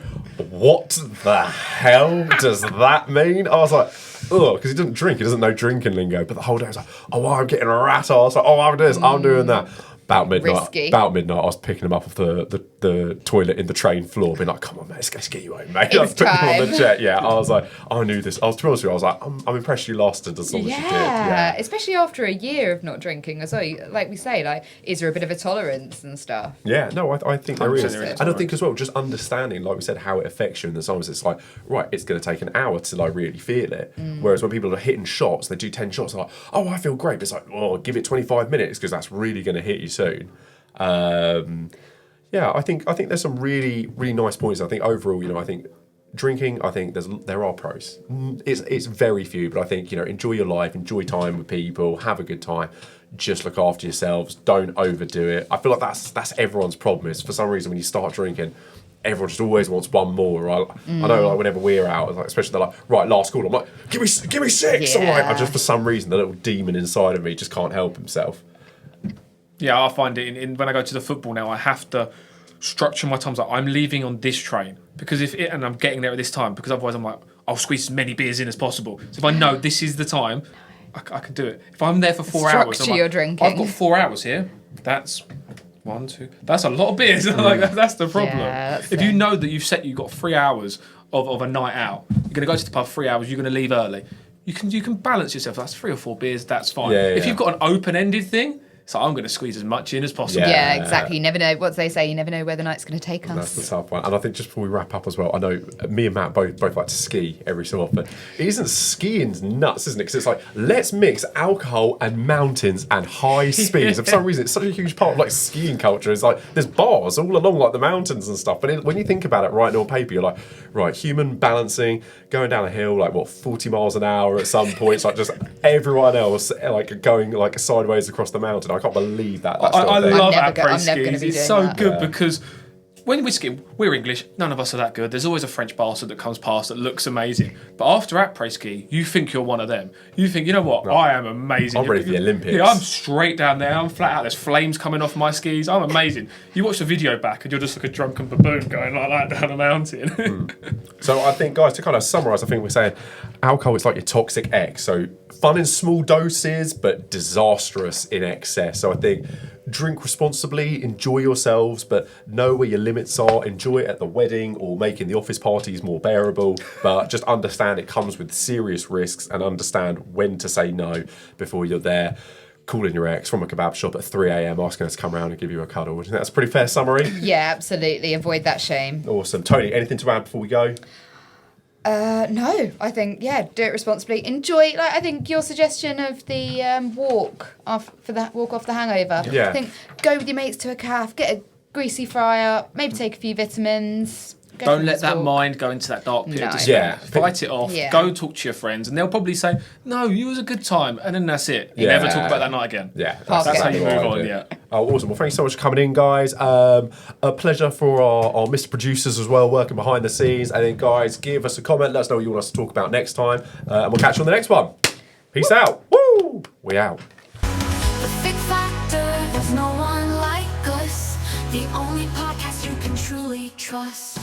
"What the hell does that mean?" I was like, "Ugh," because he doesn't drink, he doesn't know drinking lingo. But the whole day I was like, "Oh, I'm getting a rat." I was like, "Oh, I'm doing this, I'm doing that." About midnight, Risky. I was picking him up off the toilet in the train floor, being like, "Come on, mate, let's get you home, mate." It's I was putting him on time. the jet. Yeah, I was like, I knew this. To be honest with you, I was like, I'm impressed you lasted as long as you did. Yeah, especially after a year of not drinking as well. Like we say, is there a bit of a tolerance and stuff? Yeah, no, I think there 100% is. there is And I think as well, just understanding, like we said, how it affects you. And then sometimes it's like, right, it's going to take an hour till I really feel it. Whereas when people are hitting shots, they do 10 shots, they're like, oh, I feel great. But it's like, oh, give it 25 minutes because that's really going to hit you soon. Yeah, I think there's some really nice points. I think overall, I think drinking, I think there are pros. It's very few, but I think, enjoy your life, enjoy time with people, have a good time. Just look after yourselves. Don't overdo it. I feel like that's everyone's problem. Is for some reason when you start drinking, everyone just always wants one more. Right? I know, like whenever we're out, like, especially they're like, right, last call. I'm like, give me 6. Yeah. All right. I just for some reason the little demon inside of me just can't help himself. Yeah, I find it in when I go to the football now, I have to structure my times. Like I'm leaving on this train because and I'm getting there at this time because otherwise I'm like, I'll squeeze as many beers in as possible. So if I know this is the time, I can do it. If I'm there for 4 hours, I'm Structure like, your drinking. I've got 4 hours here. That's 1, 2. That's a lot of beers. Like that's the problem. Yeah, that's if you know that you've got 3 hours of a night out, you're gonna go to the pub 3 hours. You're gonna leave early. You can balance yourself. That's 3 or 4 beers. That's fine. Yeah, if yeah. you've got an open-ended thing. So I'm going to squeeze as much in as possible. Yeah, exactly. You never know what they say. You never know where the night's going to take us. That's the tough one. And I think just before we wrap up as well, I know me and Matt both like to ski every so often. It isn't skiing's nuts, isn't it? Because it's like, let's mix alcohol and mountains and high speeds. And for some reason, it's such a huge part of like skiing culture. It's like there's bars all along like the mountains and stuff. But when you think about it right on paper, you're like, right, human balancing, going down a hill like 40 miles an hour at some points, like just everyone else like going like sideways across the mountain. I can't believe that. I love I'm never après gonna skis. be It's doing so that. good because when we ski, we're English. None of us are that good. There's always a French bastard that comes past that looks amazing. But after après ski, you think you're one of them. You think, you know what? I am amazing. I'm ready for the Olympics. Yeah, I'm straight down there. I'm flat out. There's flames coming off my skis. I'm amazing. You watch the video back and you're just like a drunken baboon going like that down a mountain. So I think, guys, to kind of summarise, I think we're saying alcohol is like your toxic ex. So fun in small doses, but disastrous in excess. So I think drink responsibly, enjoy yourselves, but know where your limits are. Enjoy it at the wedding or making the office parties more bearable. But just understand it comes with serious risks and understand when to say no before you're there calling your ex from a kebab shop at 3 a.m. asking us to come around and give you a cuddle. That's a pretty fair summary. Yeah, absolutely. Avoid that shame. Awesome. Tony, anything to add before we go? No, I think, do it responsibly. Enjoy, I think your suggestion of the walk off the hangover. Yeah. I think go with your mates to a cafe, get a greasy fryer, maybe take a few vitamins. Go Don't for a let that walk. mind go into that dark pit No. of despair. Yeah. Fight it off. Yeah. Go talk to your friends, and they'll probably say, "No, you was a good time," and then that's it. You Yeah. never talk about that night again. Yeah, That's That's how Okay. you exactly move what I on. do. Yeah. Oh, awesome. Well, thanks so much for coming in, guys. A pleasure for our Mr. Producers as well, working behind the scenes. And then, guys, give us a comment. Let us know what you want us to talk about next time. And we'll catch you on the next one. Peace out. Woo! We out. The Big Factor, there's no one like us. The only podcast you can truly trust.